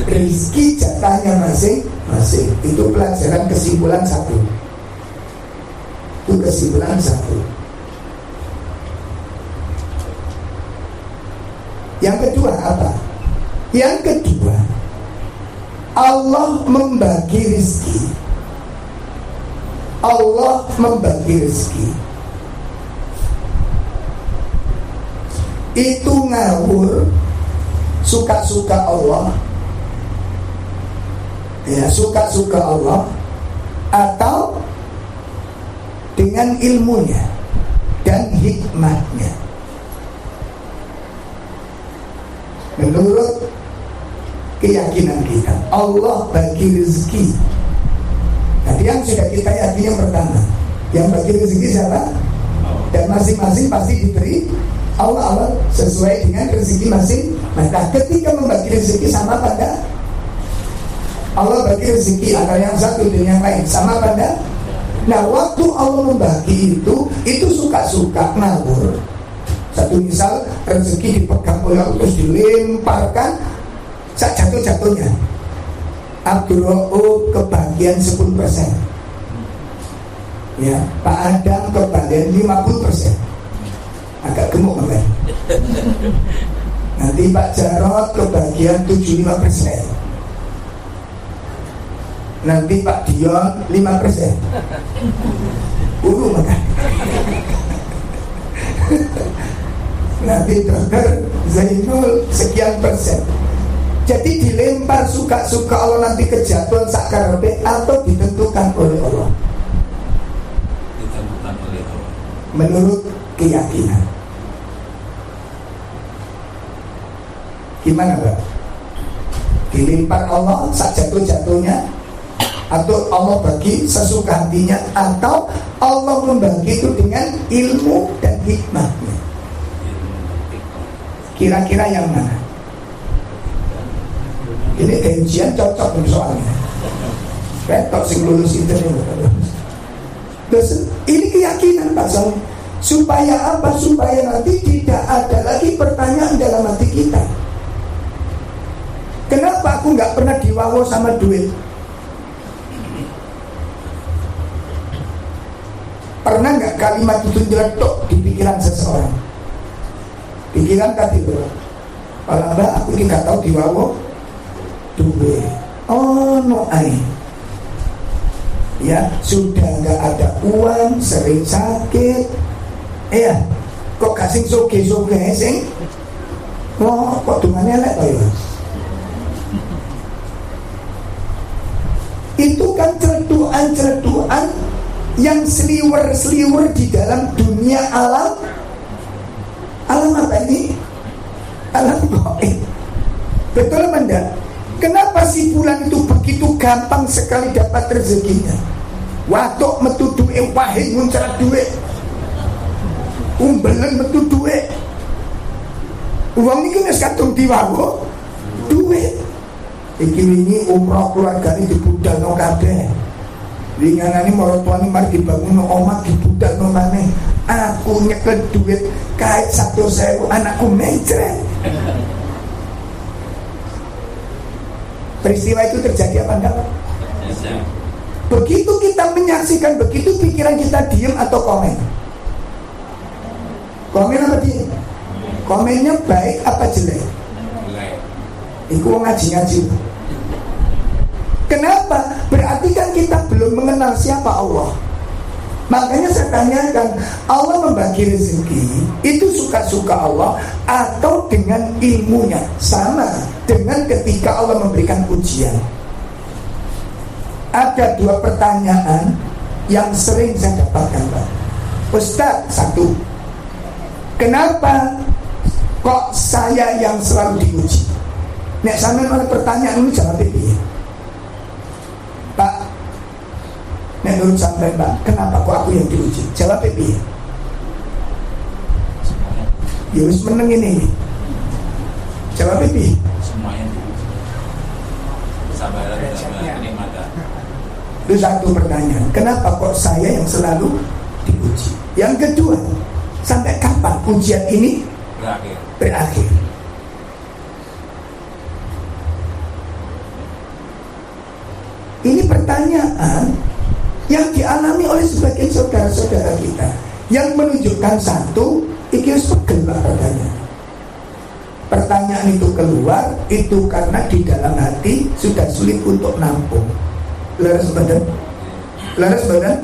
rezeki jatahnya masing-masing. Itu pelajaran kesimpulan satu. Itu kesimpulan satu. Yang kedua apa? Yang kedua, Allah membagi rezeki. Allah membagi rezeki. Itu ngawur, suka-suka Allah. Ya, suka-suka Allah, atau dengan ilmunya dan hikmahnya. Menurut keyakinan kita, Allah bagi rezeki. Tadi yang sudah kita yakini yang pertama, yang bagi rezeki siapa? Dan masing-masing pasti diberi Allah sesuai dengan rezeki masing. Maka ketika membagi rezeki sama pada Allah bagi rezeki antara yang satu dan yang lain sama pada. Nah, waktu Allah membagi itu suka-suka ngawur. Satu misal rezeki dipegang oleh Allah terus dilemparkan sak jatuh-jatuhnya. Abdul Rauf kebagian 10%. Ya, Pak Adam kebagian 50%. Agak gemuk kan? Nanti Pak Jarot kebagian 75%. Nanti Pak Dion 5%. Makan. Nanti Dokter Zainul sekian persen. Jadi dilempar suka-suka Allah, nanti kejatuhan sakarepe atau ditentukan oleh Allah. Ditentukan oleh Allah. Menurut keyakinan. Gimana, Pak? Dilempar Allah sak jatuh-jatuhnya, atau Allah bagi sesuka hatinya, atau Allah membagi itu dengan ilmu dan hikmahnya. Kira-kira yang mana? Ini ujian cocok soalnya. Retok sing lulus itu nih. Terus ini keyakinan Pak Sol. Supaya apa? Supaya nanti tidak ada lagi pertanyaan dalam hati kita. Kenapa aku nggak pernah diwawo sama duit? Pernah nggak kalimat itu nyeletuk di pikiran seseorang? Pikiran tadi bro, kalau aku ini nggak tahu diwawo duit. Oh no ay. Ya sudah nggak ada uang, sering sakit. Iya, kok kasih soge-soge sing? Oh kok dungannya lek ya? Itu kan celutuan-celutuan yang seliwer-seliwer di dalam dunia alam. Alam apa ini? Alam gaib. Betul apa enggak? Kenapa si bulan itu begitu gampang sekali dapat rezekinya? Watuk metu duwe, wahid muncrat duwe, umbelen metu duwe. Uang ini wis kadung diwawu duit. Iki wingi umroh keluargane dibudalno kabeh. Linganane maratuane mari dibangun omah dibudalno maneh. Aku nyekel duit kait 100.000 anakku mencret. Peristiwa itu terjadi apa enggak? Begitu kita menyaksikan begitu, pikiran kita diam atau komen? Komen apa diam? Komennya baik apa jelek? Iku ngaji-ngaji. Kenapa? Berarti kan kita belum mengenal siapa Allah. Makanya saya tanyakan, Allah membagi rezeki itu suka-suka Allah atau dengan ilmunya? Sama dengan ketika Allah memberikan ujian. Ada dua pertanyaan yang sering saya dapatkan, Pak Ustaz. Satu, kenapa kok saya yang selalu diuji? Nek sampean oleh pertanyaan ini jawab piye? Pak, nek menurut sampean Pak, kenapa kok aku yang diuji? Jawab piye? Ya wis meneng ini. Jawab piye? Semuanya diuji. Kesabaran dan kenikmatan. Itu satu pertanyaan. Kenapa kok saya yang selalu diuji? Yang kedua, sampai kapan ujian ini berakhir? Ini pertanyaan yang dialami oleh sebagian saudara-saudara kita, yang menunjukkan satu, iki wis pegel pertanyaan. Pertanyaan itu keluar itu karena di dalam hati sudah sulit untuk nampung. Leres badan?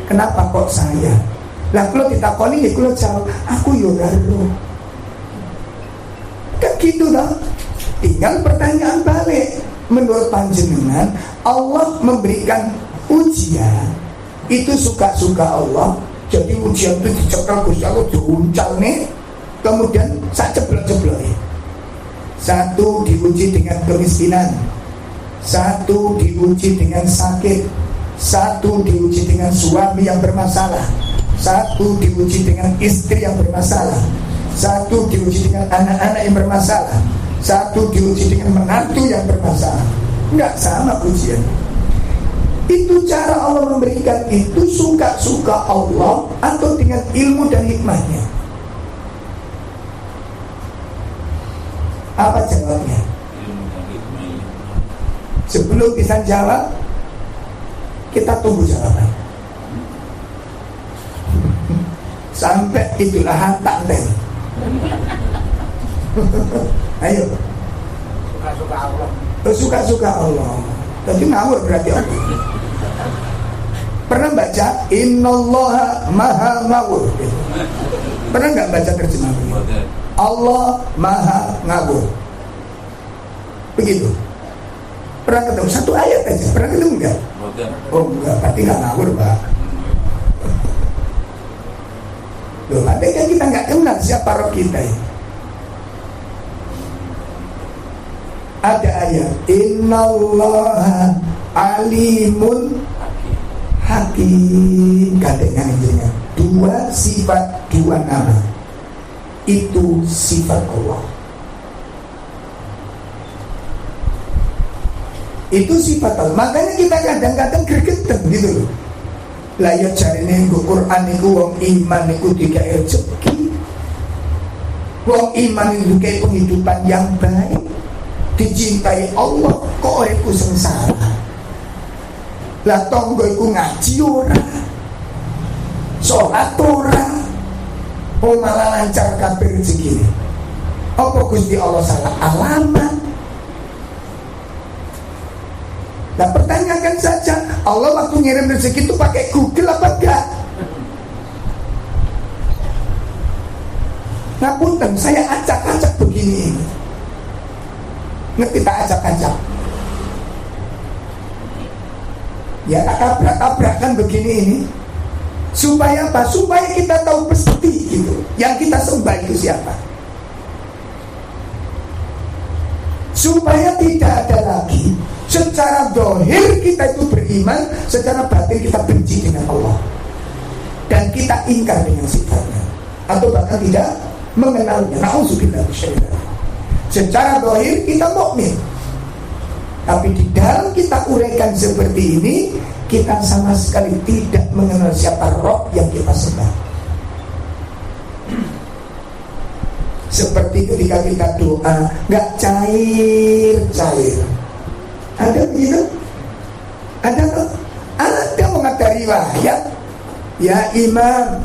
Kenapa kok saya? Lah kalau ditakoni ya kalau jawab, aku yo ora. Kan gitu dong. Tinggal pertanyaan balik. Menurut panjenengan, Allah memberikan ujian itu suka-suka Allah. Jadi ujian itu dicekal Gusti Allah diuncal nih, kemudian sak jeblok-jeblok. Satu diuji dengan kemiskinan, satu diuji dengan sakit, satu diuji dengan suami yang bermasalah, satu diuji dengan istri yang bermasalah, satu diuji dengan anak-anak yang bermasalah, satu diuji dengan menantu yang bermasalah. Enggak sama ujian. Itu cara Allah memberikan itu suka-suka Allah atau dengan ilmu dan hikmahnya? Apa jawabnya? Sebelum bisa jawab, kita tunggu jawaban. Sampai itulah hantar deh. Ayo. Suka-suka Allah. Suka-suka Allah. Tapi ngawur berarti Allah. Pernah baca Innallaha maha ngawur? Pernah nggak baca terjemah begitu? Allah maha ngawur. Begitu. Pernah ketemu satu ayat aja? Pernah ketemu enggak? Oh enggak, berarti nggak ngawur Pak. Loh, ada kan kita nggak kenal siapa Rob kita ya. Ada ayat Innallaha alimun hakim. Kadang intinya dua sifat dua nama itu sifat Allah. Itu sifat Allah. Makanya kita kadang-kadang gregetan gitu loh. Lah ya jarine nggo Quran niku wong iman niku dikek rezeki. Wong iman niku dikek penghidupan yang baik. Dicintai Allah kok uripku sengsara. Lah tonggo iku ngaji ora. Salat ora. Oh malah lancar kabeh rezekine. Apa Gusti Allah salah alamat? Nah pertanyakan saja, Allah waktu ngirim rezeki itu pakai Google apa enggak? Ngapunten, saya acak-acak begini. Ngerti tak acak-acak? Ya tak tabrak-tabrakan begini ini. Supaya apa? Supaya kita tahu pasti gitu. Yang kita sembah itu siapa? Supaya tidak ada lagi secara dohir kita itu beriman, secara batin kita benci dengan Allah dan kita ingkar dengan sifatnya, atau bahkan tidak mengenalnya. Nauzubillah bisyaitan. Secara zahir kita mukmin, tapi di dalam kita uraikan seperti ini, kita sama sekali tidak mengenal siapa Rob yang kita sembah. Seperti ketika kita doa, nggak cair. Ada begitu? Ada tuh? Ada mengenai riwayat, ya Imam,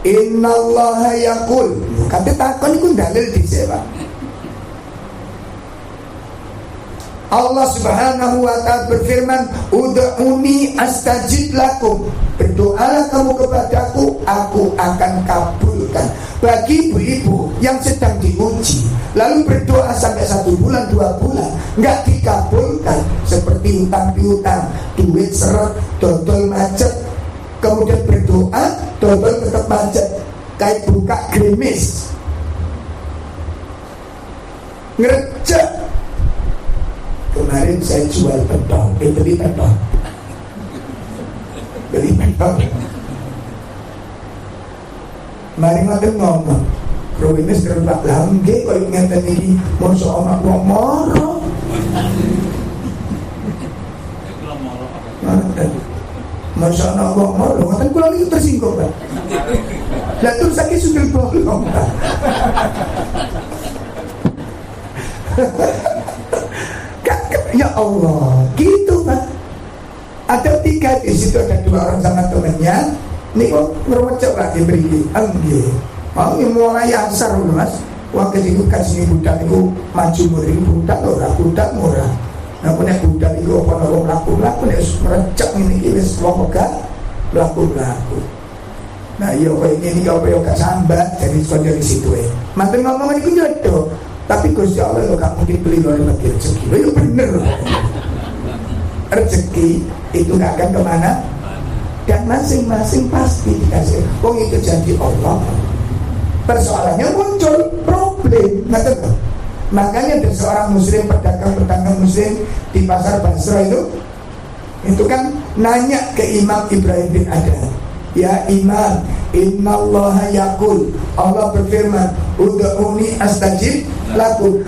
innallaha yaqul. Kata takon itu dalil dhisik, Pak. Allah Subhanahu wa ta'ala berfirman, ud'uni astajib lakum. Berdoalah kamu kepadaku, aku akan kabulkan. Bagi ibu-ibu yang sedang diuji, lalu berdoa sampai 1 bulan, 2 bulan, nggak dikabulkan, seperti utang piutang, duit seret, dodol macet, kemudian berdoa, dodol tetap macet, kayak buka gerimis, ngerejek. Kemarin saya jual pentol, beli pentol. Mari ngoten ngomong, Rowimis terbak langge, kalau ngeten ini, masa anak wong moro. Masa anak wong moro, ngoten kula itu tersinggung, Pak. Lah terus sakit sudah bolong, Pak. Ya Allah, gitu Pak. Ada 3 di situ, ada 2 orang sama temannya. Nih kok ngerwecek lagi beri angge. Mau mulai asar loh Mas. Waktu itu kasih budak itu maju beri budak murah. Nah punya budak itu apa laku nih merecek ini wis wong laku. Nah iya kayak gini kau gak sambat jadi dari situ Mantan ngomong ini jodoh. Tapi Gusti Allah lo gak mungkin beli oleh bagi rezeki. Itu bener. Rezeki itu gak akan kemana, dan masing-masing pasti dikasih. Wong itu janji Allah. Persoalannya muncul problem. Makanya ada seorang muslim, pedagang muslim di pasar Basra itu kan nanya ke Imam Ibrahim bin Adham, ya Imam, innallaha yaqul, Allah berfirman, ud'uni astajib lakum.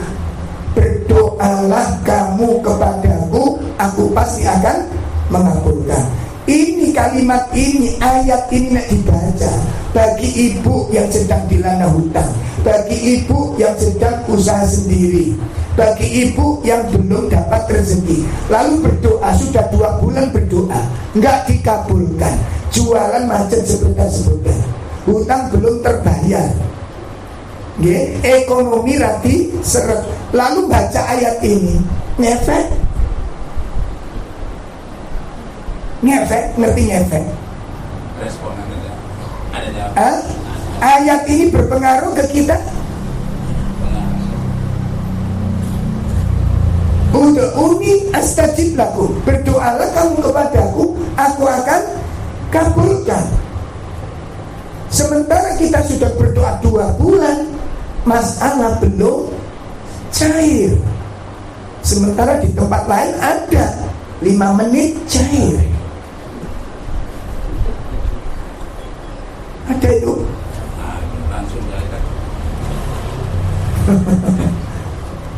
Berdoalah kamu kepadaku, aku pasti akan mengabulkan. Ini kalimat ini, ayat ini nak dibaca bagi ibu yang sedang dilanda hutang, bagi ibu yang sedang usaha sendiri, bagi ibu yang belum dapat rezeki, lalu berdoa sudah 2 bulan berdoa enggak dikabulkan, jualan macet seperti hutang belum terbayar, ekonomi rati seret, lalu baca ayat ini ngefek, ngerti ngefek? Responan ada jawab. Ayat ini berpengaruh ke kita. Ud'uni astajib lakum. Berdoalah kamu kepadaku, aku akan kabulkan. Sementara kita sudah berdoa 2 bulan, masalah belum cair. Sementara di tempat lain ada 5 menit cair. Ada itu. Langsung balik.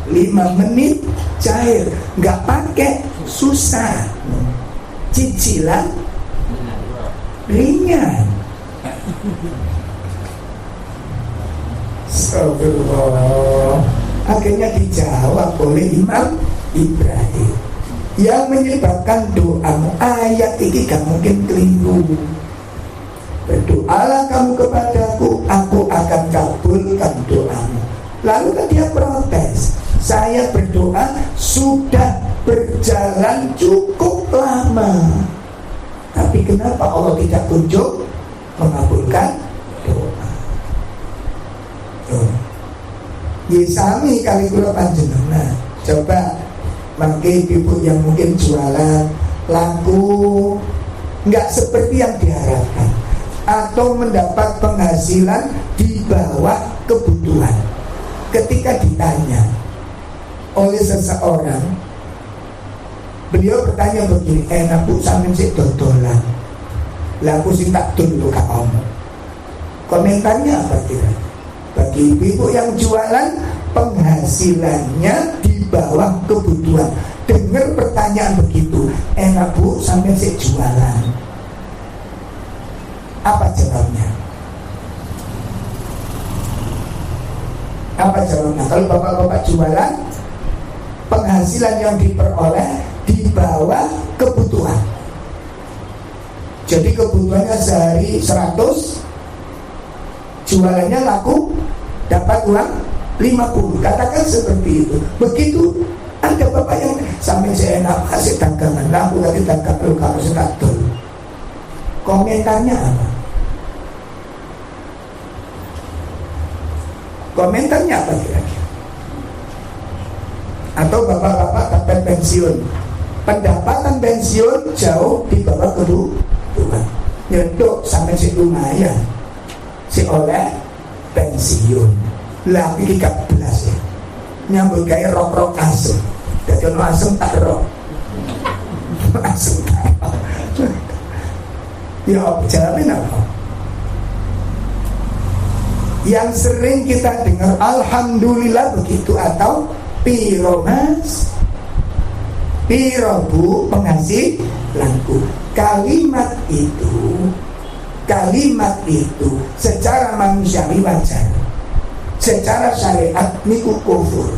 5 menit cair, nggak pakai susah, cicilan ringan. Astagfirullah. Akhirnya dijawab oleh Imam Ibrahim. Yang menyebabkan doamu, ayat ini gak mungkin keliru. Berdoalah kamu kepadaku, aku akan kabulkan doamu. Lalu kan dia protes, saya berdoa sudah berjalan cukup lama, tapi kenapa Allah tidak kunjung mengabulkan doa? Yesami kali kula panjenengan. Coba mangke ibu yang mungkin jualan laku nggak seperti yang diharapkan, atau mendapat penghasilan di bawah kebutuhan. Ketika ditanya oleh seseorang, beliau bertanya begini, enak bu sampeyan sik dodolan, lah aku sing tak dulu kak omong. Komentarnya apa kira? bagi ibu yang jualan penghasilannya di bawah kebutuhan. Dengar pertanyaan begitu, enak bu sampai saya jualan, apa jawabnya? Apa jawabnya? Kalau bapak-bapak jualan, penghasilan yang diperoleh di bawah kebutuhan. Jadi kebutuhannya sehari 100, jualannya laku dapat uang 50. Katakan seperti itu. Begitu ada bapak yang sampai saya enak kasih dagangan, laku lagi dagang lu kalau sekatul. Komentarnya apa? Komentarnya apa kira-kira? Atau bapak-bapak dapat pensiun, pendapatan pensiun jauh di bawah kebutuhan, nyedok sampai si lumayan, si oleh pensiun, lagi 13 ya, nyambut gaya rok-rok asem, jadi no asem tak rok, asem tak rok. Ya jawabin apa? Yang sering kita dengar alhamdulillah begitu, atau piro mas, piro bu penghasilanku. Kalimat itu secara manusiawi wajar, secara syariat niku kufur.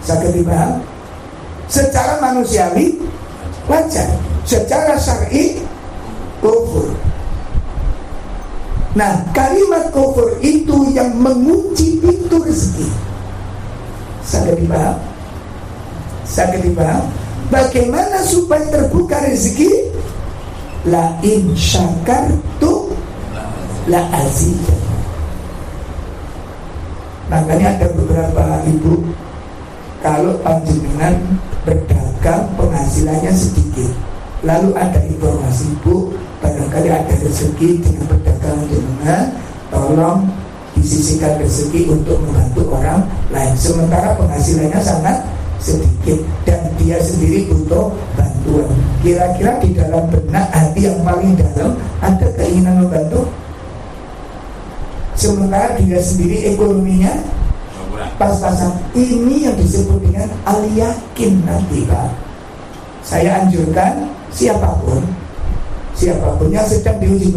Sakit dipaham? Secara manusiawi wajar, secara syar'i kufur. Nah, kalimat kufur itu yang mengunci pintu rezeki. Sakit dipaham? Sakit dipaham? Bagaimana supaya terbuka rezeki? La in syakartu la azidan. Makanya ada beberapa ibu, kalau panjenengan berdagang penghasilannya sedikit, lalu ada informasi, bu barangkali ada rezeki dengan perdagangan jenengan, tolong disisihkan rezeki untuk membantu orang lain. Sementara penghasilannya sangat sedikit dan dia sendiri butuh bantuan. Kira-kira di dalam benak hati yang paling dalam ada keinginan membantu, sementara dia sendiri ekonominya pas-pasan. Ini yang disebut dengan al-yakin. Nanti Pak, saya anjurkan siapapun yang sedang diuji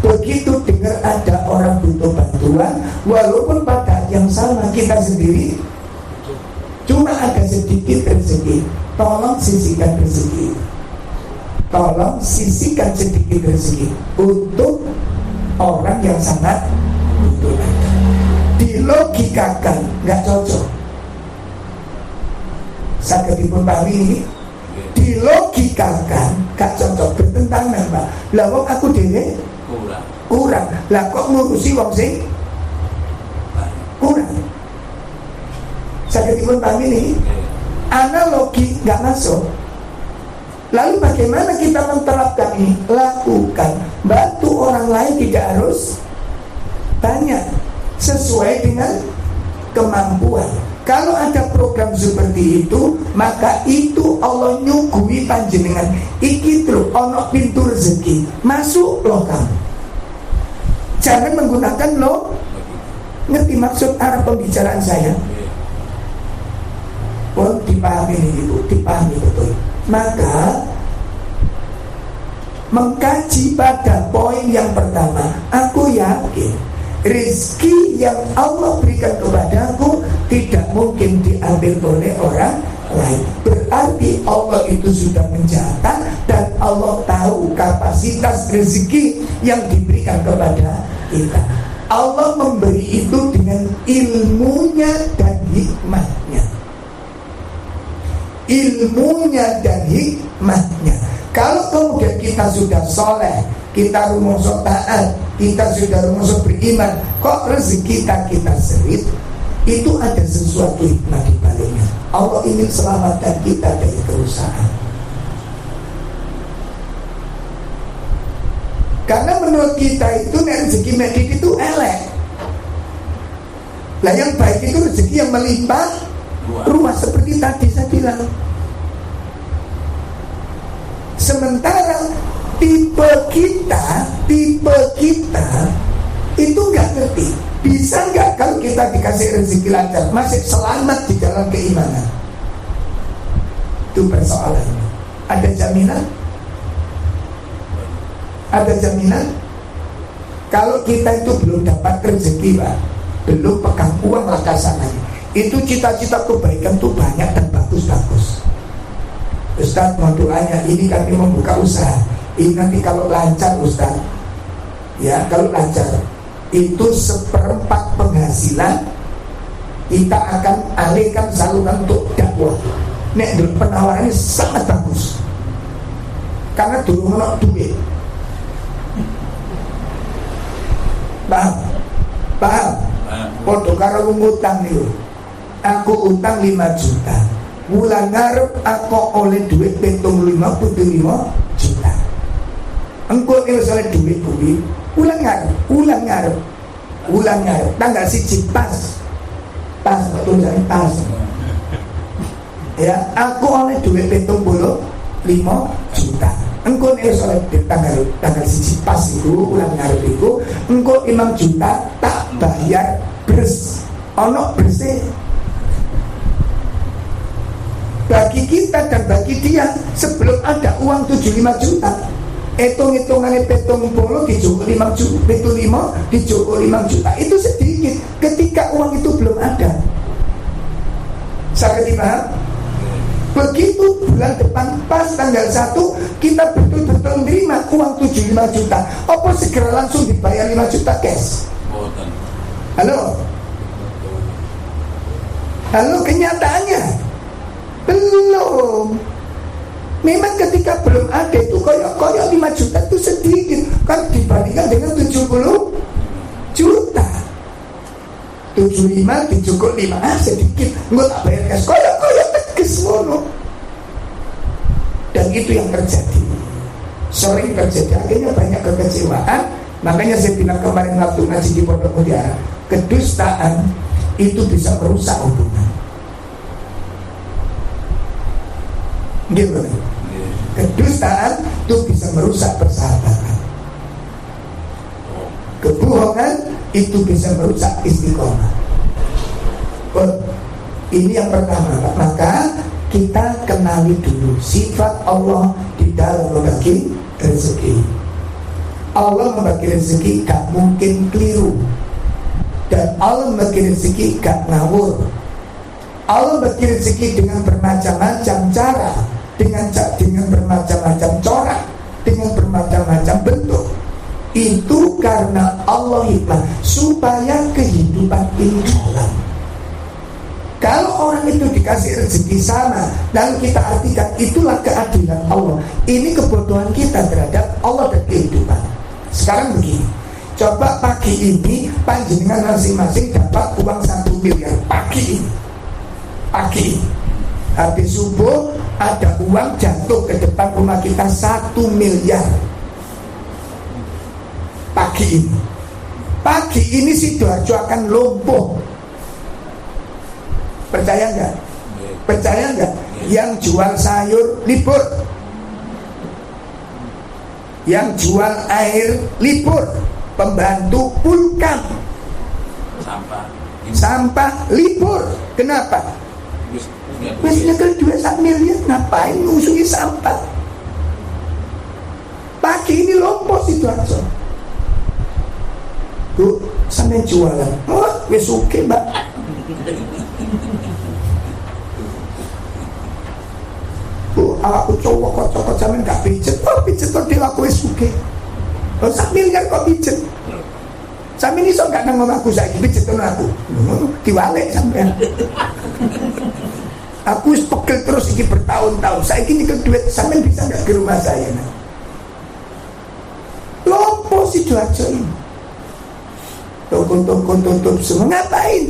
begitu dengar ada orang butuh bantuan, walaupun pada yang sama kita sendiri cuma ada sedikit rezeki, tolong sisihkan rezeki, tolong sisihkan sedikit rezeki untuk orang yang sangat butuh. Dilogikakan nggak cocok. Sakit dipahami ini, dilogikakan gak cocok, bertentangan Pak. Lah wong aku dhewe kurang, lah kok ngurusi wong sing kurang. Sakit dipahami ini, analogi gak masuk. Lalu bagaimana kita menerapkan ini? Lakukan, bantu orang lain, tidak harus tanya, sesuai dengan kemampuan. Kalau ada program seperti itu, maka itu Allah nyuguhi panjenengan. Iki lho ono pintu rezeki, masuk loh kamu. Jangan menggunakan lo. Ngerti maksud arah pembicaraan saya? Oh, dipahami ini Ibu, dipahami betul. Maka mengkaji pada poin yang pertama, aku yakin rezeki yang Allah berikan kepadaku tidak mungkin diambil oleh orang lain. Berarti Allah itu sudah mencatat dan Allah tahu kapasitas rezeki yang diberikan kepada kita. Allah memberi itu dengan ilmunya dan hikmahnya. Ilmunya dan hikmahnya. Kalau kemudian kita sudah soleh, kita rumus taat, kita sudah rumus beriman, kok rezeki kita serit, itu ada sesuatu hikmah di baliknya. Allah ingin selamatkan kita dari kerusakan. Karena menurut kita itu rezeki medit itu elek. Lah yang baik itu rezeki yang melimpah ruah, seperti tadi saya bilang. Sementara tipe kita Itu nggak ngerti. Bisa nggak kalau kita dikasih rezeki lancar masih selamat di dalam keimanan? Itu persoalannya. Ada jaminan? Ada jaminan? Kalau kita itu belum dapat rezeki, Pak, belum pegang uang lakasananya, itu cita-cita kebaikan tuh banyak dan bagus-bagus. Ustaz mau doanya, ini kami membuka usaha, ini nanti kalau lancar Ustaz, ya kalau lancar itu 1/4 penghasilan kita akan alihkan saluran untuk dakwah. Nek penawarannya sangat bagus karena dulu menolak duit. Paham? Podo karo ngutang itu. Aku utang 5 juta. Bulan ngarep aku oleh duit 75 juta. Engko oleh duit kuwi ulang ngarep. Tanggal 1 pas betul saya pas. Ya, aku oleh duit 75 juta. Engko nek oleh tanggal 1 pas itu ulang ngarep iku, engko 5 juta tak bayar bres. Ono bersih. Bagi kita dan bagi dia sebelum ada uang 75 juta, hitung-hitungannya 70 dijual 5 juta, 75 dijual 5 juta, itu sedikit ketika uang itu belum ada. Saya paham? Begitu bulan depan pas tanggal 1 kita betul-betul menerima uang 75 juta, apa segera langsung dibayar 5 juta cash? Halo, kenyataannya belum. Memang ketika belum ada itu koyok 5 juta itu sedikit kan dibandingkan dengan 70 juta. 75 dicukup 5 sedikit, nggak tak bayar cash, koyok teges ngono. Dan itu yang terjadi, sering terjadi. Akhirnya banyak kekecewaan. Makanya saya bilang kemarin waktu ngaji di Pondok Mutiara, kedustaan itu bisa merusak hubungan. Gitu. Kedustaan itu bisa merusak persahabatan. Kebohongan itu bisa merusak istiqomah. Ini yang pertama, Pak. Maka kita kenali dulu sifat Allah di dalam membagi rezeki. Allah membagi rezeki gak mungkin keliru, dan Allah membagi rezeki gak ngawur. Allah membagi rezeki dengan bermacam-macam cara, dengan bermacam-macam corak, dengan bermacam-macam bentuk. Itu karena Allah hikmah supaya kehidupan ini jalan. Kalau orang itu dikasih rezeki sama, lalu kita artikan itulah keadilan Allah. Ini kebodohan kita terhadap Allah dan kehidupan. Sekarang begini, coba pagi ini panjenengan masing-masing dapat uang 1 miliar pagi ini. Habis subuh ada uang jatuh ke depan rumah kita 1 miliar. Pagi ini Sidoarjo akan lumpuh. Percaya nggak? Yang jual sayur libur, yang jual air libur, pembantu pulkam, sampah libur. Kenapa? Wes nyekel duit 1 miliar, ngapain ngusungi sampah? Pagi ini lumpuh Sidoarjo. Bu, sampai jualan. Oh, wes oke, Mbak. Bu, aku cowok kocok sampe gak pijet. Oh, pijet kok dilaku wes oke. Oh, 1 miliar kok pijet. Sampe ini sok gak nang aku saiki pijet aku. Diwalek sampean. Aku wis pegel terus iki bertahun-tahun. Saiki nyekel duit sampean bisa gak ke rumah saya? Lopo Sidoarjo ini? Tutup semua ngapain?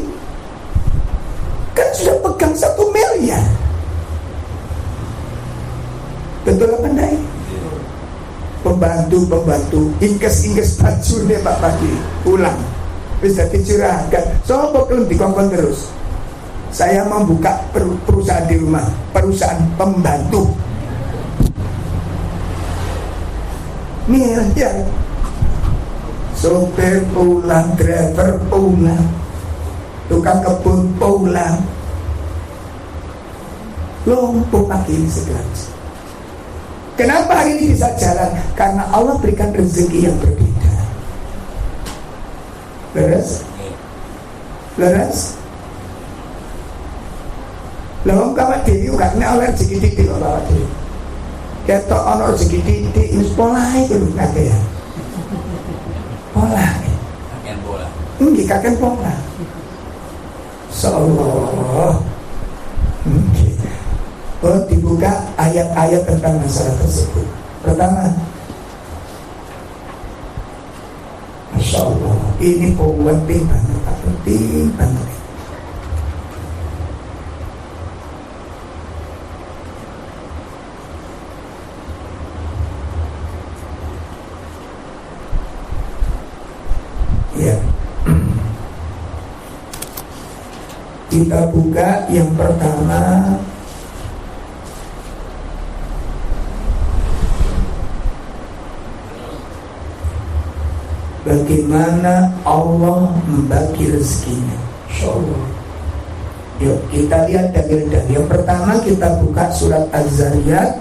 Kan sudah pegang 1 miliar. Betul apa enggak? Pembantu ingkes baju nih Pak Padi pulang bisa dicurahkan. Sopo kelem dikongkon terus. Saya membuka perusahaan di rumah, perusahaan pembantu. Miliar. Sopir pulang, driver pulang, tukang kebun pulang, lumpuh pagi ini segala. Kenapa hari ini bisa jalan? Karena Allah berikan rezeki yang berbeda. Leres? Leres? Lalu kawat diri karena oleh rezeki titik kawat diri. Ketok ono rezeki titik wis pola iki lho kakek ya. Pola. Kakek bola. Nggih kakek pola. Insyaallah. Dibuka ayat-ayat tentang masalah tersebut. Pertama, Masya Allah, ini penting banget, penting banget. Ya, kita buka yang pertama. Bagaimana Allah membagi rezekinya, insyaallah. Yuk kita lihat dalil-dalil. Yang pertama kita buka surat Az-Zariyat,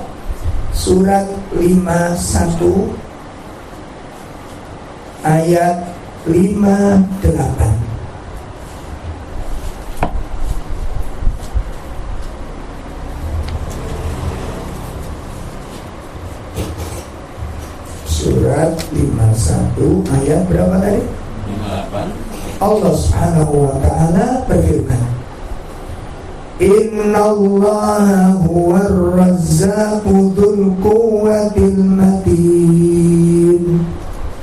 surat 51 ayat 58. Surat 51 ayat berapa tadi? 58. Allah Subhanahu wa ta'ala berfirman, Innallaha huwar razzaqu dzul quwwatil matin.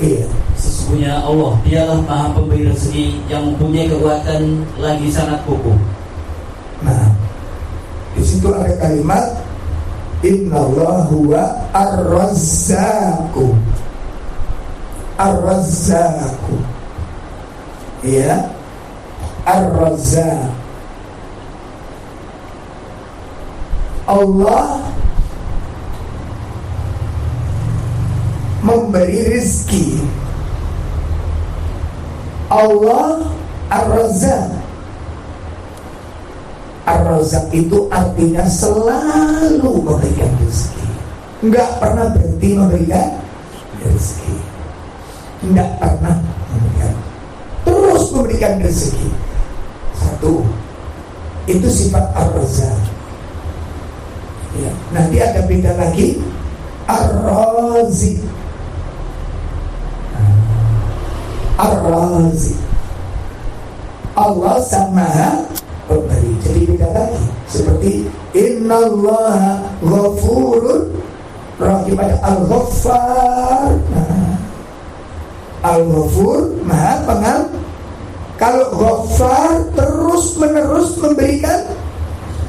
Iya. Sesungguhnya Allah dialah Maha Pemberi rezeki yang mempunyai kekuatan lagi sangat kokoh. Nah, di situ ada kalimat Innallaha huwa ar-razzaqu. Ar-razzaqu. Ya, ar-razzaq. Allah memberi rezeki. Allah ar-razzaq. Ar-razzaq itu artinya selalu memberikan rezeki, enggak pernah berhenti memberikan rezeki, enggak pernah memberikan, terus memberikan rezeki. Satu, itu sifat ar-razzaq. Ya, nanti ada beda lagi ar-razi. Ar-razi. Allah sama pemberi, jadi beda lagi. Seperti Innallaha ghafurun rahim, ada al-ghaffar. Al-ghafur maha pengampun. Kalau ghaffar terus menerus memberikan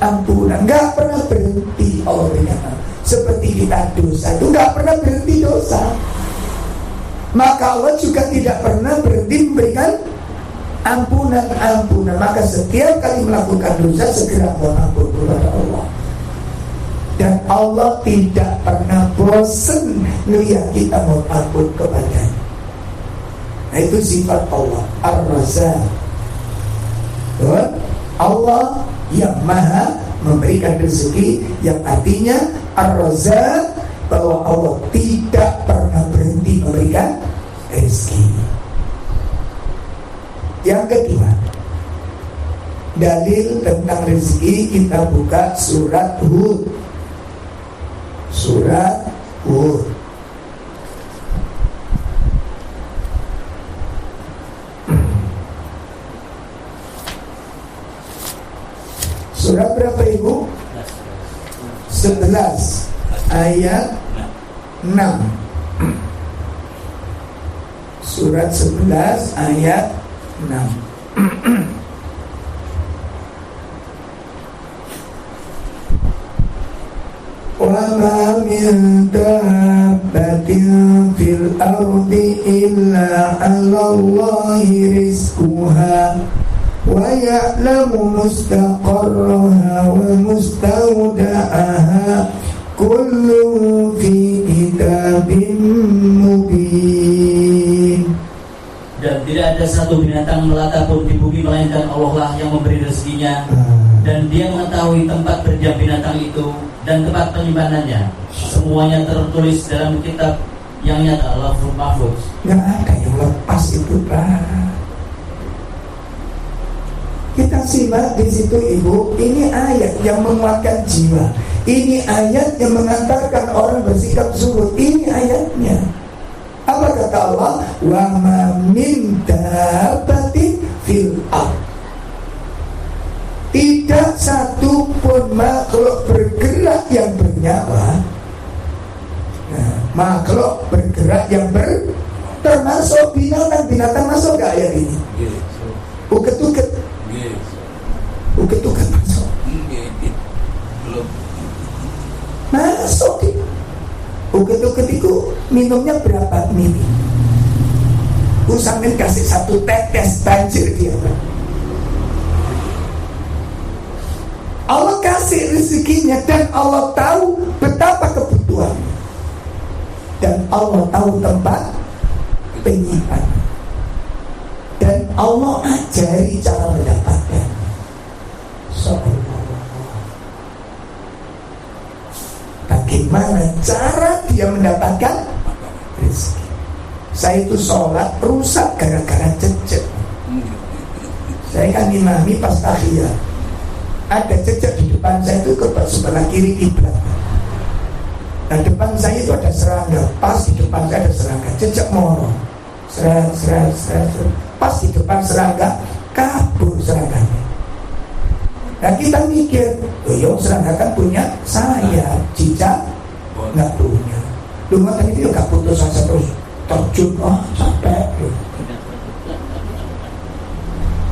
ampunan, nggak pernah berhenti Allah berikan. Seperti kita dosa itu nggak pernah berhenti dosa, maka Allah juga tidak pernah berhenti memberikan ampunan. Maka setiap kali melakukan dosa segera mohon ampun kepada Allah. Dan Allah tidak pernah bosan melihat kita mohon ampun kepadanya. Nah, itu sifat Allah Ar-Razzaq. Allah yang maha memberikan rezeki, yang artinya Ar-Razzaq, bahwa Allah tidak pernah berhenti memberikan rezeki. Yang kedua, dalil tentang rezeki kita buka surat Hud. Surat Hud. Surat berapa ibu? 11 ayat 6. Surat 11 ayat 6. Wa ma min dabbatin fil ardi illa 'ala Allahi rizquha wa ya'lamu mustaqarraha wa mustawda'aha kullu fi kitabin mubin. tidak ada satu binatang melata pun di bumi melainkan Allah lah yang memberi rezekinya, dan Dia mengetahui tempat berdiam binatang itu dan tempat penyimpanannya. Semuanya tertulis dalam kitab yang nyata, Lauhul Mahfuz. Nggak ada yang lepas itu, Pak. Kita simak di situ, Ibu. Ini ayat yang menguatkan jiwa. Ini ayat yang mengantarkan orang bersikap zuhud. Ini ayatnya. Apa kata Allah? Wa ma min dabbatin fil ardh. Tidak satu pun makhluk bergerak yang bernyawa. Nah, makhluk bergerak yang termasuk binatang masuk gak ayat ini? Uket-uket masuk. Belum. Masuk. Uket-uket itu minumnya berapa mili? Sambil kasih satu tetes banjir dia. Allah kasih rezekinya dan Allah tahu betapa kebutuhannya. Dan Allah tahu tempat penyimpan. Dan Allah ajari cara mendapatkan. Bagaimana cara dia mendapatkan rezeki? Saya itu sholat rusak gara-gara cecek. Saya kan imami pas tahiyat. Ada cecek di depan saya itu ke sebelah kiri kiblat. Nah, depan saya itu ada serangga. Pas di depan saya ada serangga. Cecek moro. Seret. Pas di depan serangga, kabur serangganya. Nah, kita mikir, yo serangga kan punya sayap, cicak nggak punya. Lu tadi itu nggak putus asa terus terjun, sampai.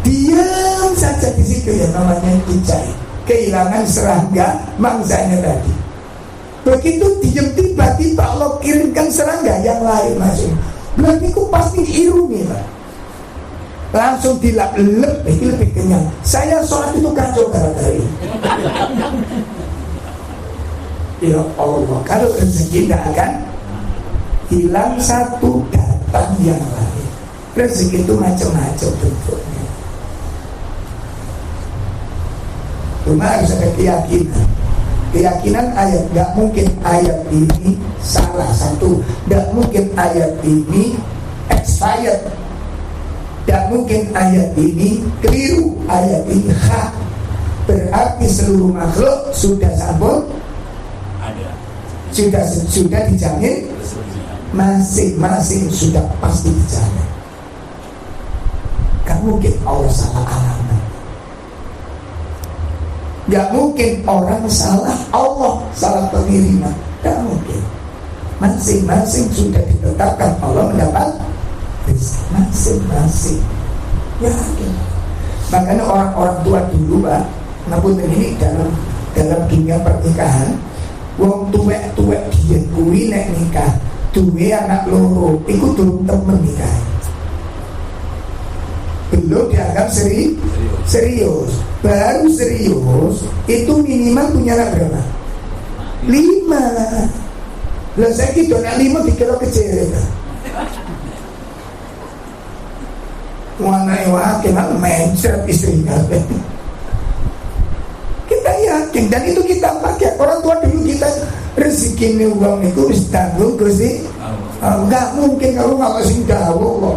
Diam saja di situ ya, namanya cicak. Kehilangan serangga mangsanya tadi. Begitu diam, tiba-tiba Allah kirimkan serangga yang lain masuk. Berarti ku pasti irungi lah. Langsung dilap-lep, lebih kenyang. Saya sholat itu kacau gara-gara ini. Ya Allah, kalau rezeki tidak akan hilang satu, datang yang lain. Rezeki itu macam-macam bentuknya. Cuma harus ada keyakinan. Keyakinan ayat, gak mungkin ayat ini salah satu, gak mungkin ayat ini expired, gak mungkin ayat ini keliru, ayat ini hak. Berarti seluruh makhluk sudah sambut, sudah dijamin, masing-masing sudah pasti dijamin. Gak mungkin Allah salah alamat. Gak mungkin orang salah Allah, salah pengiriman. Gak mungkin. Masing-masing sudah ditetapkan Allah mendapat masing-masing. Ya, makanya orang-orang tua dulu, Pak, namun ini dalam dunia pernikahan, wong tuwek-tuwek dia kuwi nek nikah, duwe anak loro, iku durung temen nikah. Belum dianggap serius. Baru serius itu minimal punya anak berapa? 5. Lah saya gitu anak 5 dikira kecil ya. Wana wakil mencret istrinya. Kita yakin dan itu kita pakai. Orang tua dulu kita rezeki ini uang itu harus tanggung Gusti. Enggak mungkin kalau nggak kasih tahu.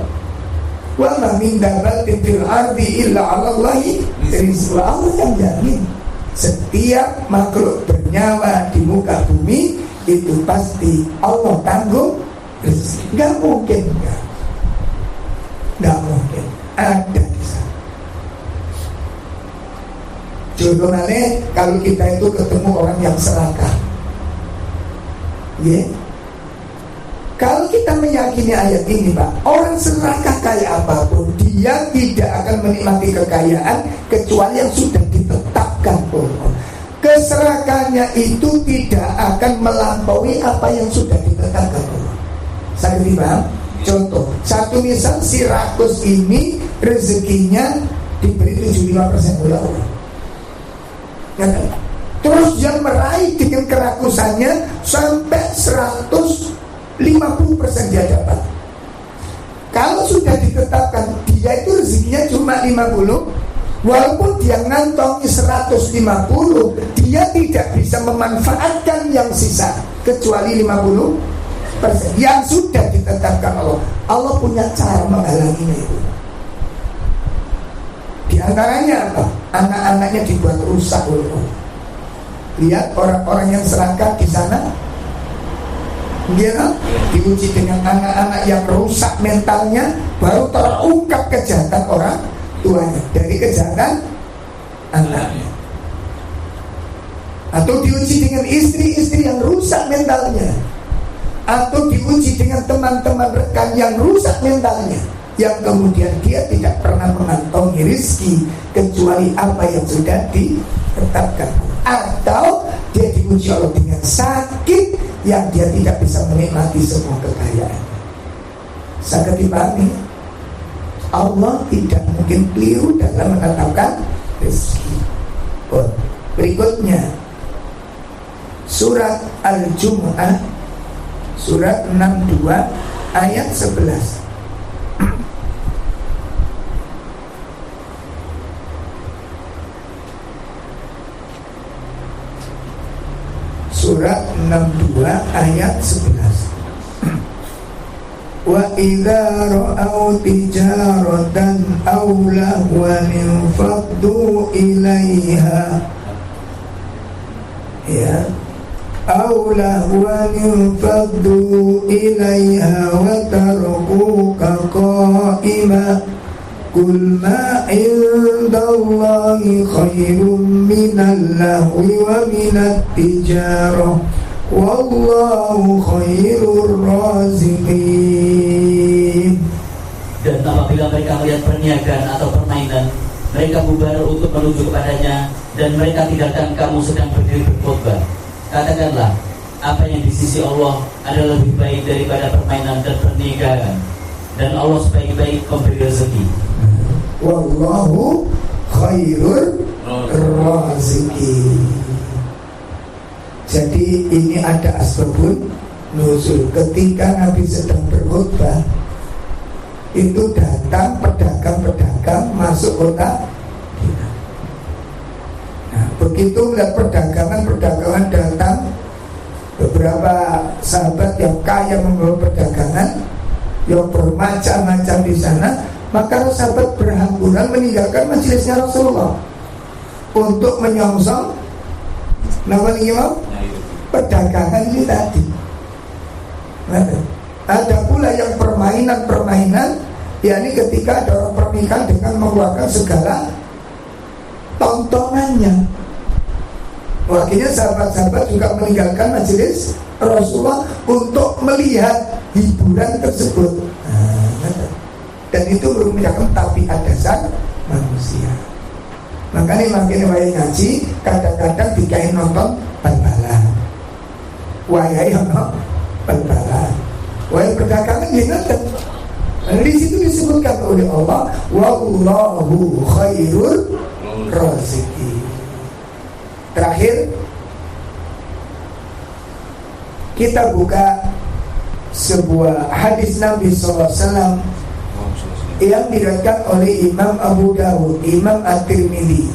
Wa ma min dabbatin fil ardi illa 'ala Allahi rizquha. Allah yang jamin setiap makhluk bernyawa di muka bumi itu pasti Allah tanggung rezeki. Enggak mungkin, enggak mungkin ada di sana. Contohnya kalau kita itu ketemu orang yang serakah, ya. Kalau kita meyakini ayat ini, Pak, orang serakah kayak apapun, dia tidak akan menikmati kekayaan kecuali yang sudah ditetapkan Allah. Keserakahannya itu tidak akan melampaui apa yang sudah ditetapkan Allah. Saya paham? Contoh, satu misal si rakus ini rezekinya diberi 75% oleh Allah. Terus dia meraih dengan kerakusannya sampai 150% dia dapat. Kalau sudah ditetapkan dia cuma 50, walaupun dia ngantongi 150, dia tidak bisa memanfaatkan yang sisa kecuali 50% yang sudah ditetapkan Allah. Allah punya cara menghalanginya itu. Di antaranya apa? Anak-anaknya dibuat rusak oleh Allah. Lihat orang-orang yang serakah di sana, dia diuji dengan anak-anak yang rusak mentalnya, baru terungkap kejahatan orang tuanya dari kejahatan anaknya. Atau diuji dengan istri-istri yang rusak mentalnya, atau diuji dengan teman-teman rekan yang rusak mentalnya, yang kemudian dia tidak pernah mengantongi rezeki kecuali apa yang sudah ditetapkan. Atau dia diuji Allah dengan sakit yang dia tidak bisa menikmati semua kekayaan. Sangat dipahami, Allah tidak mungkin keliru dalam menetapkan rezeki. Berikutnya surat Al-Jumu'ah surat 62 ayat 11. Surat 62 ayat 11. Wa idza ra'aw tijaratan aw lahwan faddu ilaiha, ya, aw lahwan faddu ilaiha wa tarkuka qa'ima Qul ma indallahi khairum minal lahwi wa minat tijarah wallahu khairur raziqin. Dan apabila mereka melihat perniagaan atau permainan, mereka bubar untuk menuju kepadanya, dan mereka tinggalkan kamu sedang berdiri berkhutbah. Katakanlah, apa yang di sisi Allah adalah lebih baik daripada permainan dan perniagaan, dan Allah sebaik-baik pemberi rezeki. Wallahu khairur raziqin. Jadi ini ada asbabun nuzul. Ketika Nabi sedang berkhutbah, itu datang pedagang-pedagang masuk kota. Nah, begitu melihat perdagangan datang, beberapa sahabat yang kaya membawa perdagangan yang bermacam-macam di sana, maka sahabat berhamburan meninggalkan majelisnya Rasulullah untuk menyongsong perdagangan ini tadi. Nah, ada pula yang permainan, yakni ketika ada orang pernikahan dengan mengeluarkan segala tontonannya. Akhirnya sahabat-sahabat juga meninggalkan majelis Rasulullah untuk melihat hiburan tersebut. Dan itu merupakan tabiat dasar manusia. Makanya makin wayai ngaji, kadang-kadang dikain nonton bal-balan, wayai nonton bal-balan, wayai perdagangan dinonton. Dan di situ disebutkan oleh Allah, wallahu khairur raziqin. Terakhir, kita buka sebuah hadis Nabi SAW yang diriwayatkan oleh Imam Abu Dawud, Imam At-Tirmidzi.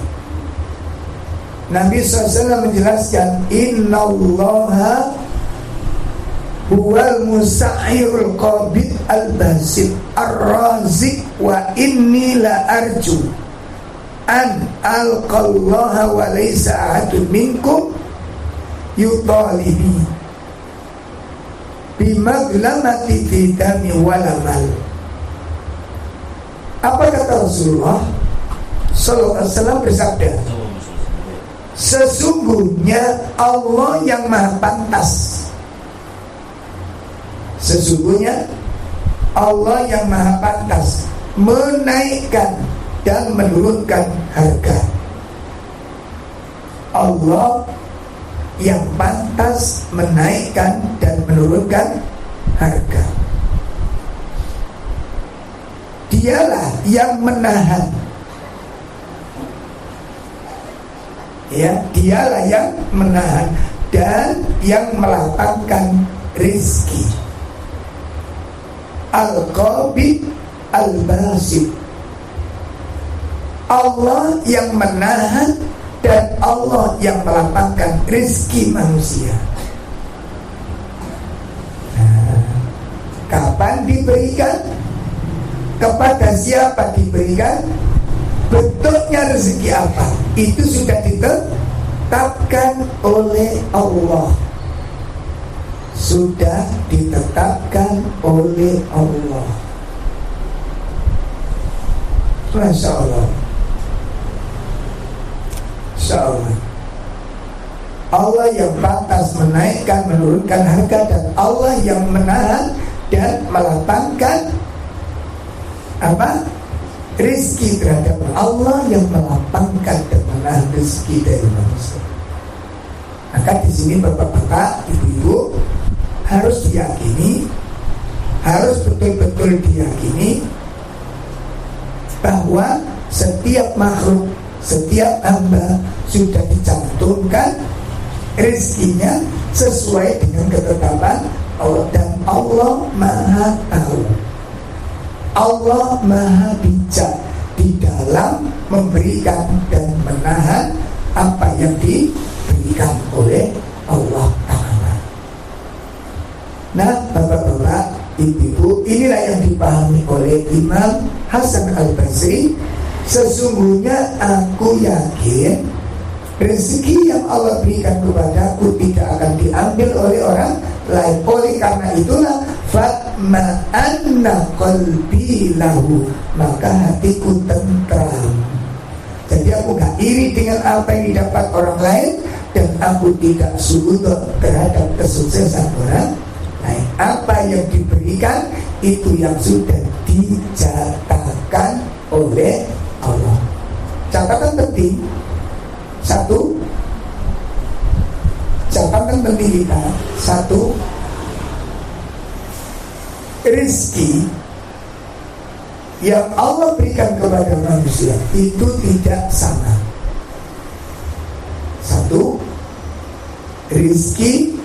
Nabi SAW menjelaskan, Innallaha huwal musa'irul qabid al-basit ar-razik wa inni la arju an alqallaha wa laysa ahadun minkum yutalibi bimaglamati fidami walamal. Apa kata Rasulullah sallallahu alaihi wasallam bersabda, sesungguhnya Allah yang maha pantas, sesungguhnya Allah yang maha pantas menaikkan dan menurunkan harga. Allah yang pantas menaikkan dan menurunkan harga. Dialah yang menahan, ya, dialah yang menahan dan yang melapangkan rizki. Al-Qabid Al-Basit, Allah yang menahan dan Allah yang melapangkan rezeki manusia. Kapan diberikan? Kepada siapa diberikan? Bentuknya rezeki apa? Itu sudah ditetapkan oleh Allah. Sudah ditetapkan oleh Allah. Masya Allah. Masya Allah. Allah yang pantas menaikkan, menurunkan harga, dan Allah yang menahan dan melapangkan apa? Rizki terhadap Allah yang melapangkan dan menahan rizki dari manusia. Maka di sini bapak-bapak, ibu-ibu harus diyakini, harus betul-betul diyakini bahwa setiap makhluk, setiap hamba sudah dicantumkan rizkinya sesuai dengan ketetapan Allah, dan Allah Maha Tahu. Allah Maha Bijak di dalam memberikan dan menahan apa yang diberikan oleh Allah Ta'ala. Nah, bapak-bapak, ibu-ibu, inilah yang dipahami oleh Imam Hasan Al-Basri. Sesungguhnya aku yakin rezeki yang Allah berikan kepadaku tidak akan diambil oleh orang lain. Oleh karena itulah fatma'anna qalbi lahu, maka hatiku tentram. Jadi aku gak iri dengan apa yang didapat orang lain, dan aku tidak suudzon terhadap kesuksesan orang lain. Apa yang diberikan itu yang sudah dicatatkan oleh Allah. Catatan penting. Satu, catatan penting kita. Satu, rezeki yang Allah berikan kepada manusia itu tidak sama. Satu, rezeki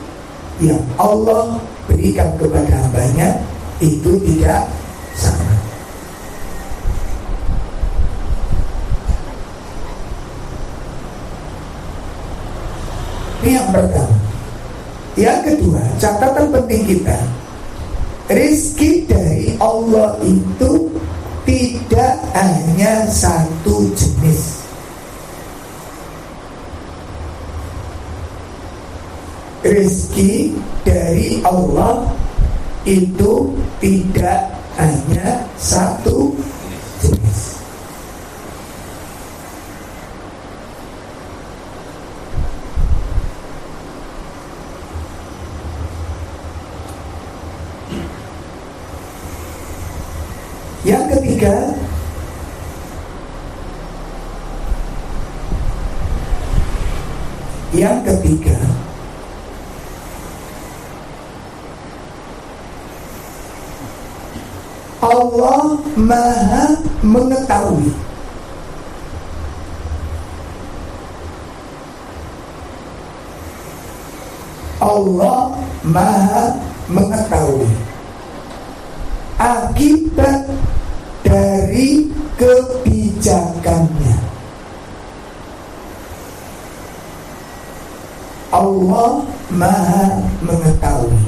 yang Allah berikan kepada hambanya itu tidak sama. Ini yang pertama. Yang kedua, catatan penting kita, rezeki dari Allah itu tidak hanya satu jenis. Rezeki dari Allah itu tidak hanya satu jenis. Yang ketiga, Allah Maha mengetahui. Allah Maha mengetahui akibat dari kebijakannya. Allah Maha mengetahui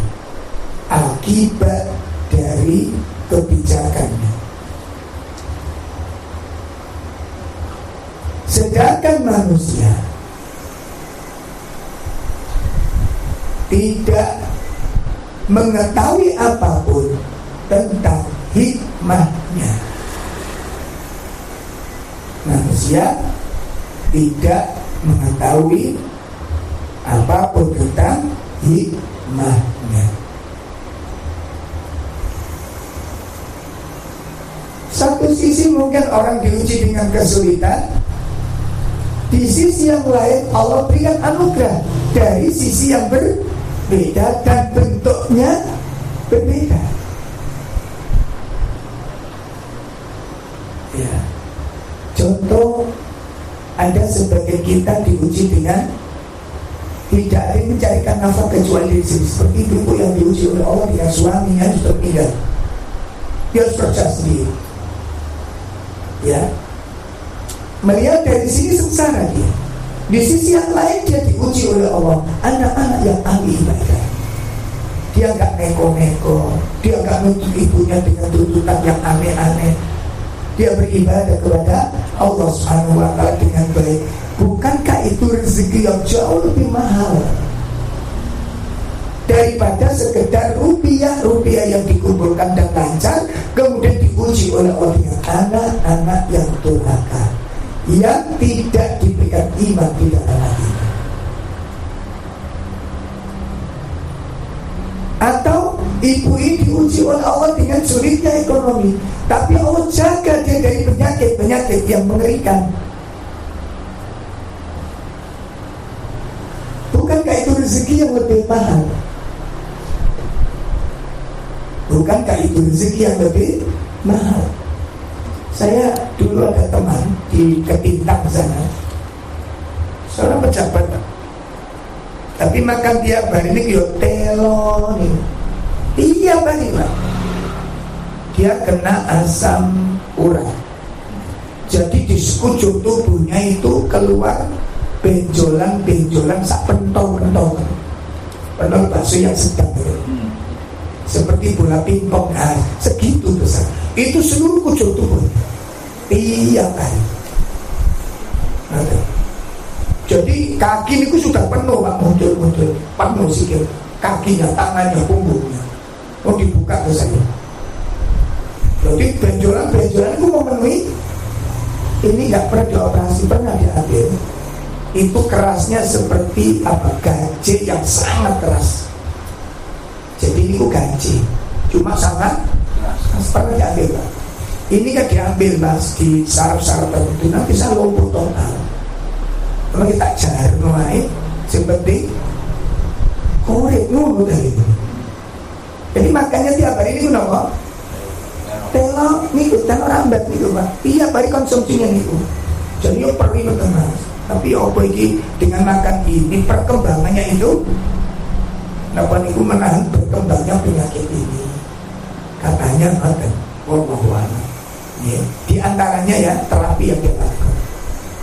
akibat dari kebijakannya. Sedangkan manusia tidak mengetahui apapun tentang hikmahnya. Manusia tidak mengetahui apapun tentang hikmahnya. Satu sisi mungkin orang diuji dengan kesulitan, di sisi yang lain Allah berikan anugerah dari sisi yang berbeda dan bentuknya berbeda. Ya. Contoh, ada sebagian kita diuji dengan tidak ada yang mencarikan nafkah kecuali diri sendiri. Seperti ibu yang diuji oleh Allah dengan suaminya sudah meninggal, dia harus kerja sendiri. Ya, melihat dari sini sengsara dia. Di sisi yang lain dia diuji oleh Allah, anak-anak yang ahli ibadah. Dia gak neko-neko, dia gak nuntut ibunya dengan tuntutan yang aneh-aneh. Dia beribadah kepada Allah Subhanahu wa ta'ala dengan baik. Bukankah itu rezeki yang jauh lebih mahal daripada sekedar rupiah yang dikumpulkan dan lancar, kemudian diuji oleh Allah dengan anak-anak yang durhaka, yang tidak diberikan iman di dalam hatinya. Atau ibu ini diuji oleh Allah dengan sulitnya ekonomi, tapi Allah jaga dia dari penyakit-penyakit yang mengerikan. Bukankah itu rezeki yang lebih mahal? Bukankah itu rezeki yang lebih mahal? Saya dulu ada teman di Ketintang sana, seorang pejabat, tapi makan tiap hari ini yo telo nih. Tiap hari Pak, dia kena asam urat. Jadi di sekujur tubuhnya itu keluar benjolan-benjolan sak pentol-pentol bakso yang sedang itu, seperti bola pingpong, segitu besar. Itu seluruh kujur tubuhnya tiap hari. Jadi kaki itu sudah penuh Pak, muncul penuh sikil, kakinya, tangannya, punggungnya mau dibuka ke saya. Jadi benjolan-benjolan itu memenuhi. Ini nggak pernah dioperasi, pernah diambil. Itu kerasnya seperti gaje yang sangat keras. Jadi ini gaje, cuma sangat keras, pernah diambil Pak. Ini kan diambil Mas di saraf-saraf tertentu, nanti bisa lumpuh total. Kalau kita jarno ae seperti korek ngono dari itu. Jadi makanya tiap hari ini nopo telo niku telo rambat niku Pak. Tiap hari konsumsinya niku. Jadi yo perlu tenang. Tapi apa iki dengan makan ini perkembangannya itu napa niku menahan berkembangnya penyakit ini. Katanya ngoten. Wallahu a'lam. Ya, di antaranya ya terapi yang dilakukan.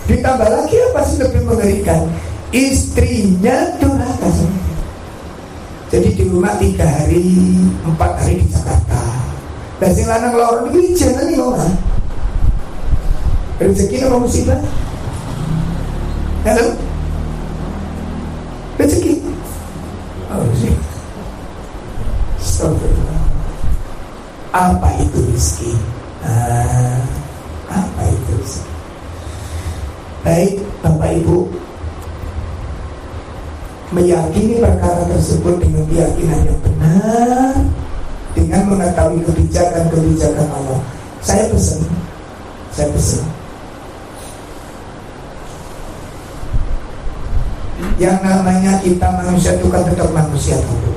Ditambah lagi apa sih lebih mengerikan? Istrinya durhaka. Jadi di rumah 3 hari, 4 hari di Jakarta. Dan sing lanang loro iki jenenge ora. Rezeki apa musibah? Halo? Rezeki. Oh, rezeki. Astagfirullah. Apa itu rezeki? Apa itu rezeki? Baik Bapak Ibu, meyakini perkara tersebut dengan keyakinan yang benar, dengan mengetahui kebijakan-kebijakan Allah. Saya pesan yang namanya kita manusia itu kan tetap manusia dulu.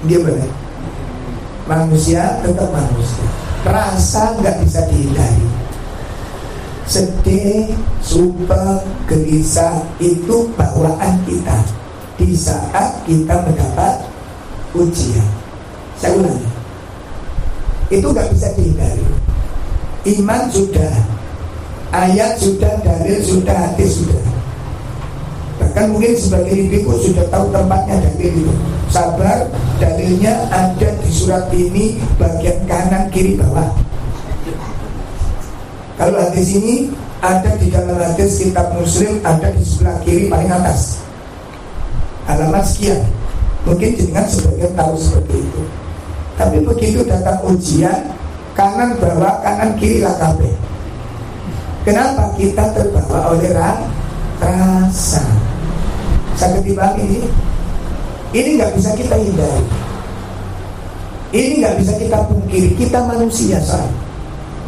Dia benar. Manusia tetap manusia. Rasa nggak bisa dihindari. Sedih, sumpah, gelisah itu bawaan kita di saat kita mendapat ujian. Saya ulangi, itu nggak bisa dihindari. Iman sudah, ayat sudah, dalil sudah, hadis sudah. Bahkan mungkin sebagai ibu sudah tahu tempatnya dalil itu. Sabar, dalilnya ada di surat ini bagian kanan, kiri, bawah. Kalau hadis ini ada di dalam hadis kitab Muslim, ada di sebelah kiri paling atas, halaman sekian. Mungkin dengan sebagian tahu seperti itu. Tapi begitu datang ujian, kanan bawah, kanan kiri lah kabeh. Kenapa? Kita terbawa oleh rasa. Saya ketimbang ini nggak bisa kita hindari. Ini nggak bisa kita pungkiri. Kita manusia soal.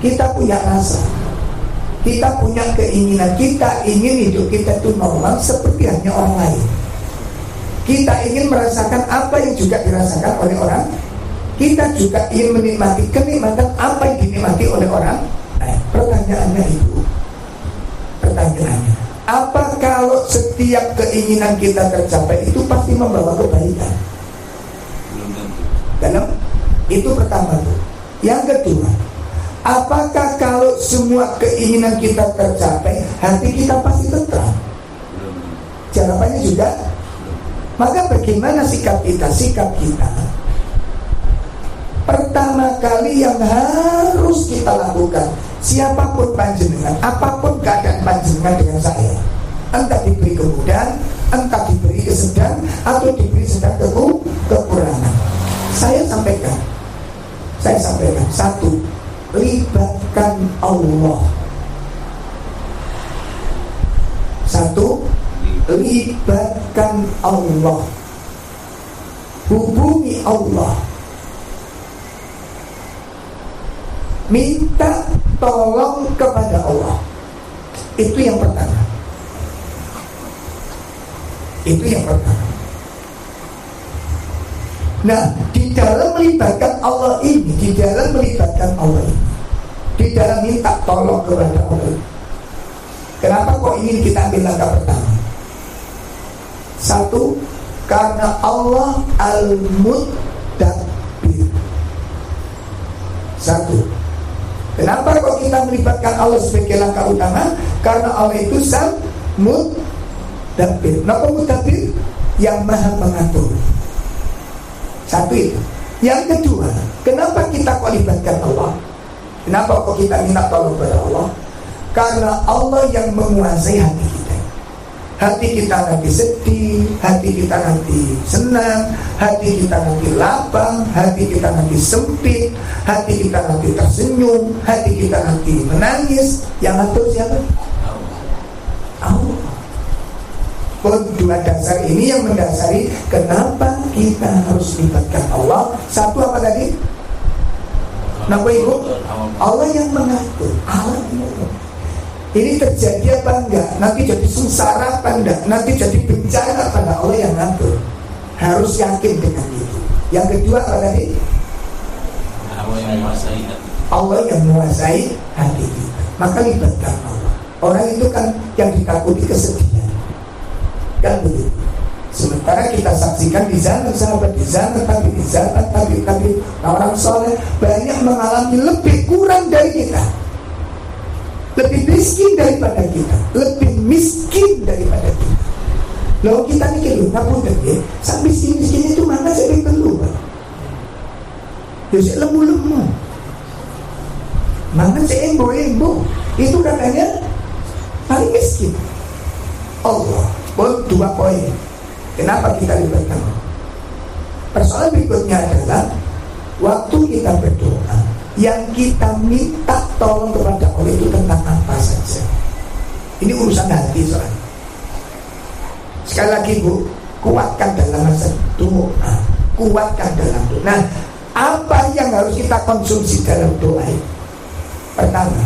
Kita punya rasa. Kita punya keinginan, kita ingin hidup kita itu normal seperti hanya orang lain. Kita ingin merasakan apa yang juga dirasakan oleh orang. Kita juga ingin menikmati kenikmatan apa yang dinikmati oleh orang. Nah, pertanyaannya apa kalau setiap keinginan kita tercapai itu pasti membawa kebaikan? Belum tentu. Itu pertama tuh. Yang kedua, Apakah kalau semua keinginan kita tercapai, hati kita pasti tentram? Jawabannya juga. Maka bagaimana sikap kita? Sikap kita pertama kali yang harus kita lakukan, siapapun panjenengan, apapun keadaan panjenengan dengan saya, entah diberi kemudahan, entah diberi kesedang, atau diberi sedang kekurangan, saya sampaikan, satu, libatkan Allah. Satu, libatkan Allah, hubungi Allah, minta tolong kepada Allah. Itu yang pertama. Nah, di dalam melibatkan Allah ini, di dalam minta tolong kepada Allah, kenapa kok ingin kita ambil langkah pertama? Satu, karena Allah Al-Mudabbir. Satu, kenapa kok kita melibatkan Allah sebagai langkah utama? Karena Allah itu Sang Mudabbir. Kenapa Mudabbir? Yang maha mengatur. Satu itu. Yang kedua, kenapa kita kok libatkan Allah? Kenapa kok kita minta tolong kepada Allah? Karena Allah yang menguasai hati kita. Hati kita nanti sedih, hati kita nanti senang, hati kita nanti lapang, hati kita nanti sempit, hati kita nanti tersenyum, hati kita nanti menangis. Yang atur siapa? Allah. Dua dasar ini yang mendasari kenapa kita harus libatkan Allah. Satu apa tadi? Kenapa ibu? Allah yang mengatur. Allah yang mengatur. Ini terjadi apa enggak? Nanti jadi sengsara apa enggak? Nanti jadi bencana pada Allah yang ngatur. Harus yakin dengan itu. Yang kedua apa tadi? Allah yang menguasai hati kita. Maka libatkan Allah. Orang itu kan yang ditakuti kesedihan, kan begitu. Sementara kita saksikan di zaman sahabat, di zaman tabi, orang soleh banyak mengalami lebih kurang dari kita, lebih miskin daripada kita, lebih miskin daripada kita. Lalu kita mikir, ngapunten ya, sak miskin itu mana saya keluar? Saya lemu-lemu, mana saya embo-embo, itu katanya paling miskin. Allah, dua poin. Kenapa kita libatkan Allah? Persoalan berikutnya adalah waktu kita berdoa, yang kita minta tolong kepada Allah itu tentang apa saja. Ini urusan hati soalnya. Sekali lagi Bu, kuatkan dalam masa doa, kuatkan dalam doa. Nah, apa yang harus kita konsumsi dalam doa itu? Pertama,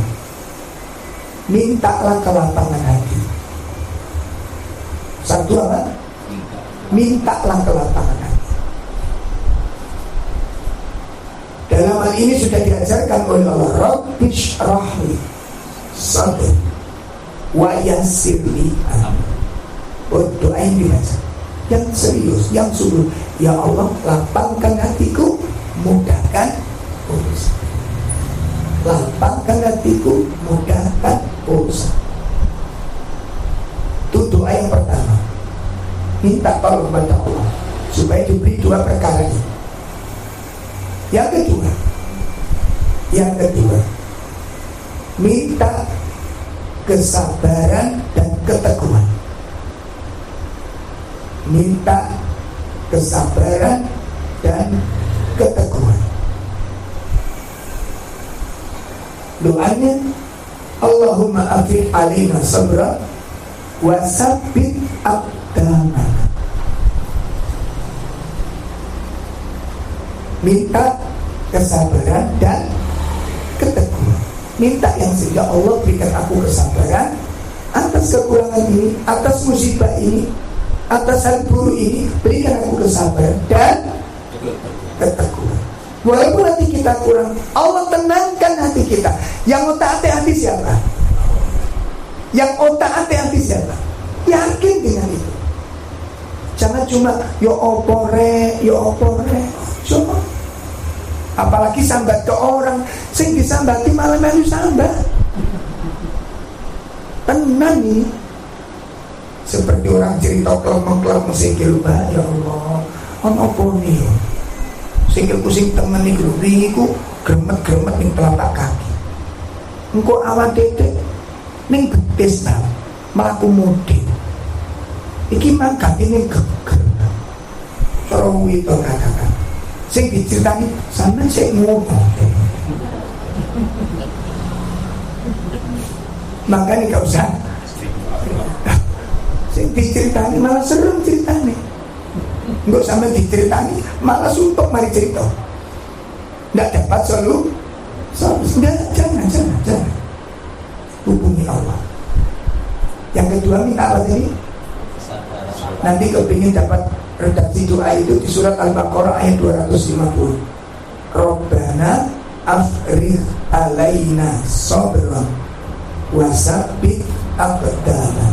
mintalah kelapangan hati. Satu apa? Mintalah kelapangan hati. Dalam hal ini sudah diajarkan oleh Allah, Rabbi shrahli sadri wa yassirli amri. Doa yang dibaca yang serius, yang sungguh. Ya Allah, lapangkan hatiku, mudahkan urusan. Lapangkan hatiku, mudahkan urusan. Itu doa yang pertama. Minta tolong kepada Allah supaya diberi dua perkara ini. Yang kedua, minta kesabaran dan keteguhan. Minta kesabaran dan keteguhan. Doanya, Allahumma afiq alaina sabra wa sabbit aqdamana. Minta kesabaran dan keteguhan. Minta yang sehingga Allah berikan aku kesabaran atas kekurangan ini, atas musibah ini, atas hal buruk ini. Berikan aku kesabaran dan keteguhan. Walaupun hati kita kurang, Allah tenangkan hati kita. Yang otak-atik hati siapa? Yang otak-atik hati siapa? Yakin dengan itu. Jangan cuma yo opore. Coba Apalagi sambat ke orang, sing disambati malah melu sambat. Tenan nih. Seperti orang cerita kelemeng-kelemeng sikil, ya Allah, ono apa nih? Sikilku sing temen iku, ringiku gremet-gremet ning telapak kaki. Engko awan titik ning betis ta, mlaku mudi. Iki mangkat ini geger. Terus itu katakan. Sing diceritani sampean sik ngono. Makanya gak usah. Sing diceritani malah serem ceritane. Enggak sampean diceritani malah suntuk mari cerita. Enggak dapat solusi. Jangan. Hubungi Allah. Yang kedua minta apa tadi? Nanti kepingin dapat redaksi doa itu di surat Al-Baqarah ayat 250. Rabbana afrigh alaina sabran wasabbit aqdamana.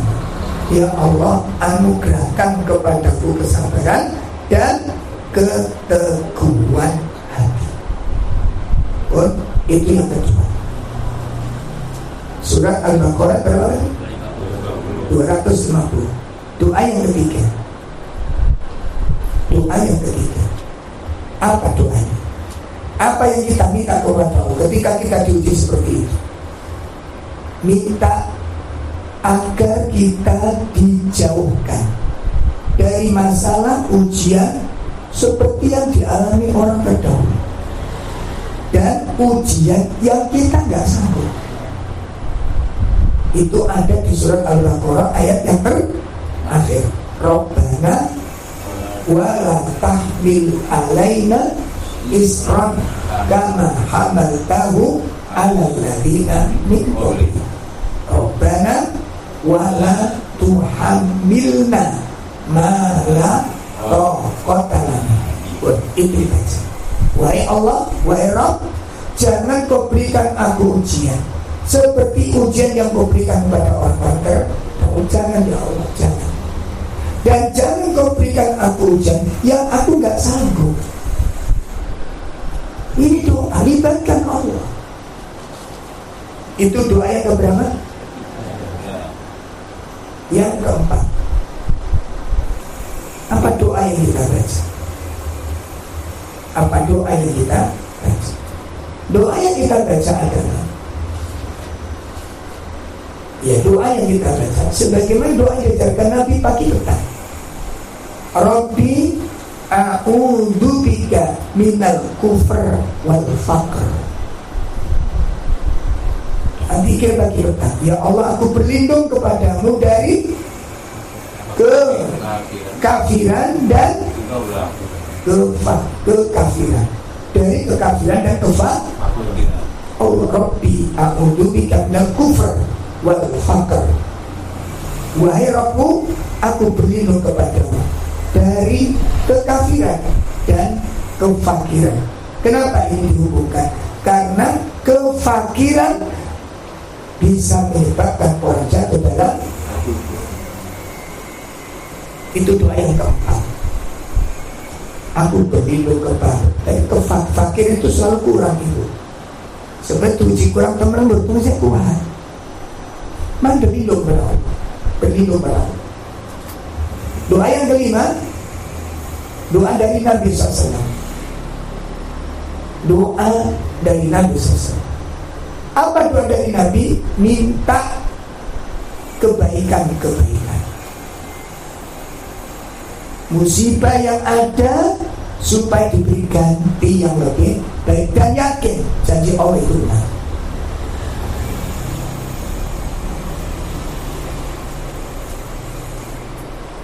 Ya Allah, anugerahkan kepadaku kesabaran dan keteguhan hati. Oh, itu yang kedua. Surat Al-Baqarah berapa? 250. Doa yang ketiga. Doa yang ketiga. Apa doanya? Apa yang kita minta kepada Allah ketika kita diuji seperti itu? Minta agar kita dijauhkan dari masalah ujian seperti yang dialami orang terdahulu dan ujian yang kita nggak sanggup. Itu ada di surat Al-Baqarah ayat yang terakhir. Rabbana wa la tahmil alaina isran kama hamaltahu ala alladziina min qablina. Rabbana wa la tuhammilna ma la taqata lana. Itu baca. Wahai Allah, wahai Rabb, jangan kau berikan aku ujian seperti ujian yang kau berikan kepada orang-orang terdahulu. Jangan ya Allah, jangan. Dan jangan kau berikan aku ujian yang aku gak sanggup. Ini doa, libatkan Allah. Itu doa yang keberapa? Yang keempat. Apa doa yang kita baca? Apa doa yang kita baca? Doa yang kita baca adalah, ya doa yang kita baca sebagaimana doa yang diajarkan Nabi pagi petang. Rabbi a'udzubika minal kufr wal faqr. Zikir pagi petang. Ya Allah, aku berlindung kepadamu dari kekafiran dan kekafiran. Dari kekafiran dan kekafiran. Allah Rabbi a'udzubika minal kufr wal faqr. Wahai Rabbku, aku berlindung kepadamu dari kekafiran dan kefakiran. Kenapa ini dihubungkan? Karena kefakiran bisa menyebabkan orang jatuh dalam. Itu doa yang keempat. Aku berlindung kepadamu dari kefakiran. Itu selalu kurang itu. Sebenarnya uji kurang teman bertemu saya kuat. Man berlindung kepada Allah. Berlindung kepada Allah. Doa yang kelima, doa dari Nabi SAW. Doa dari Nabi SAW. Apa doa dari Nabi? Minta kebaikan-kebaikan. Musibah yang ada supaya diberi ganti yang lebih baik. Dan yakin janji Allah itu benar.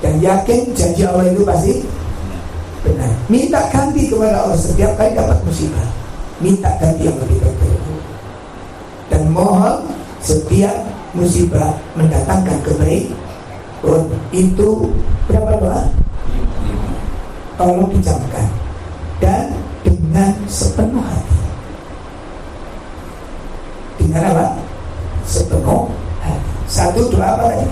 Dan yakin janji Allah itu pasti benar. Minta ganti kepada Allah setiap kali dapat musibah. Minta ganti yang lebih baik. Dan mohon setiap musibah mendatangkan kebaikan. Itu berapa doa? Tolong dicamkan. Dan dengan sepenuh hati. Dengan apa? Sepenuh hati. Satu doa apa lagi?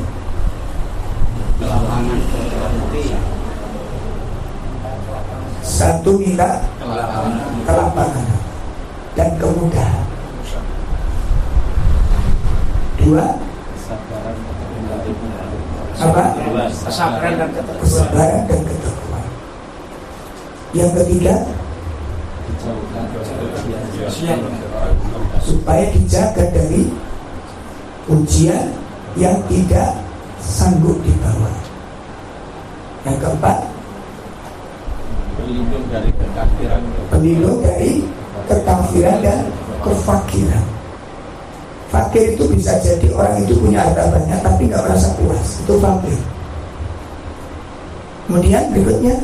Satu minta kelapangan. dan kemudahan. Dua, apa? Kesabaran dan ketakwaan. Kesabaran dan ketakwaan. Yang ketiga, supaya dijaga dari ujian yang tidak sanggup dibawa. Yang keempat, berlindung dari kekafiran dan kefakiran. Fakir itu bisa jadi orang itu punya harta banyak tapi nggak merasa puas, itu fakir. Kemudian berikutnya,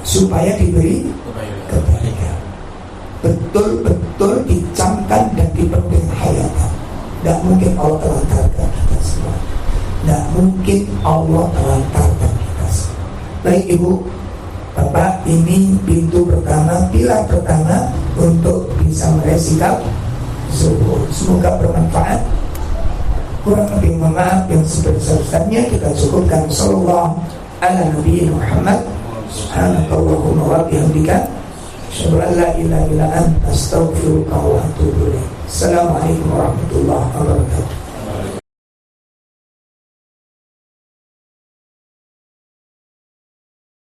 supaya diberi kebaikan, betul-betul dicamkan dan dipenuhi hayatan. Tidak mungkin Allah telantarkan kita semua. Tidak mungkin Allah telantarkan kita semua. Baik Ibu, Bapak, ini pintu pertama, pilar pertama untuk bisa meraih sikap zuhud. Semoga bermanfaat. Kurang lebih mohon maaf yang sebesar-besarnya kita cukupkan. Sallallahu ala Nabi Muhammad. Subhanakallahumma wa bihamdika asyhadu an la ilaha illa anta astaghfiruka wa atubu ilaik. Assalamualaikum warahmatullahi wabarakatuh.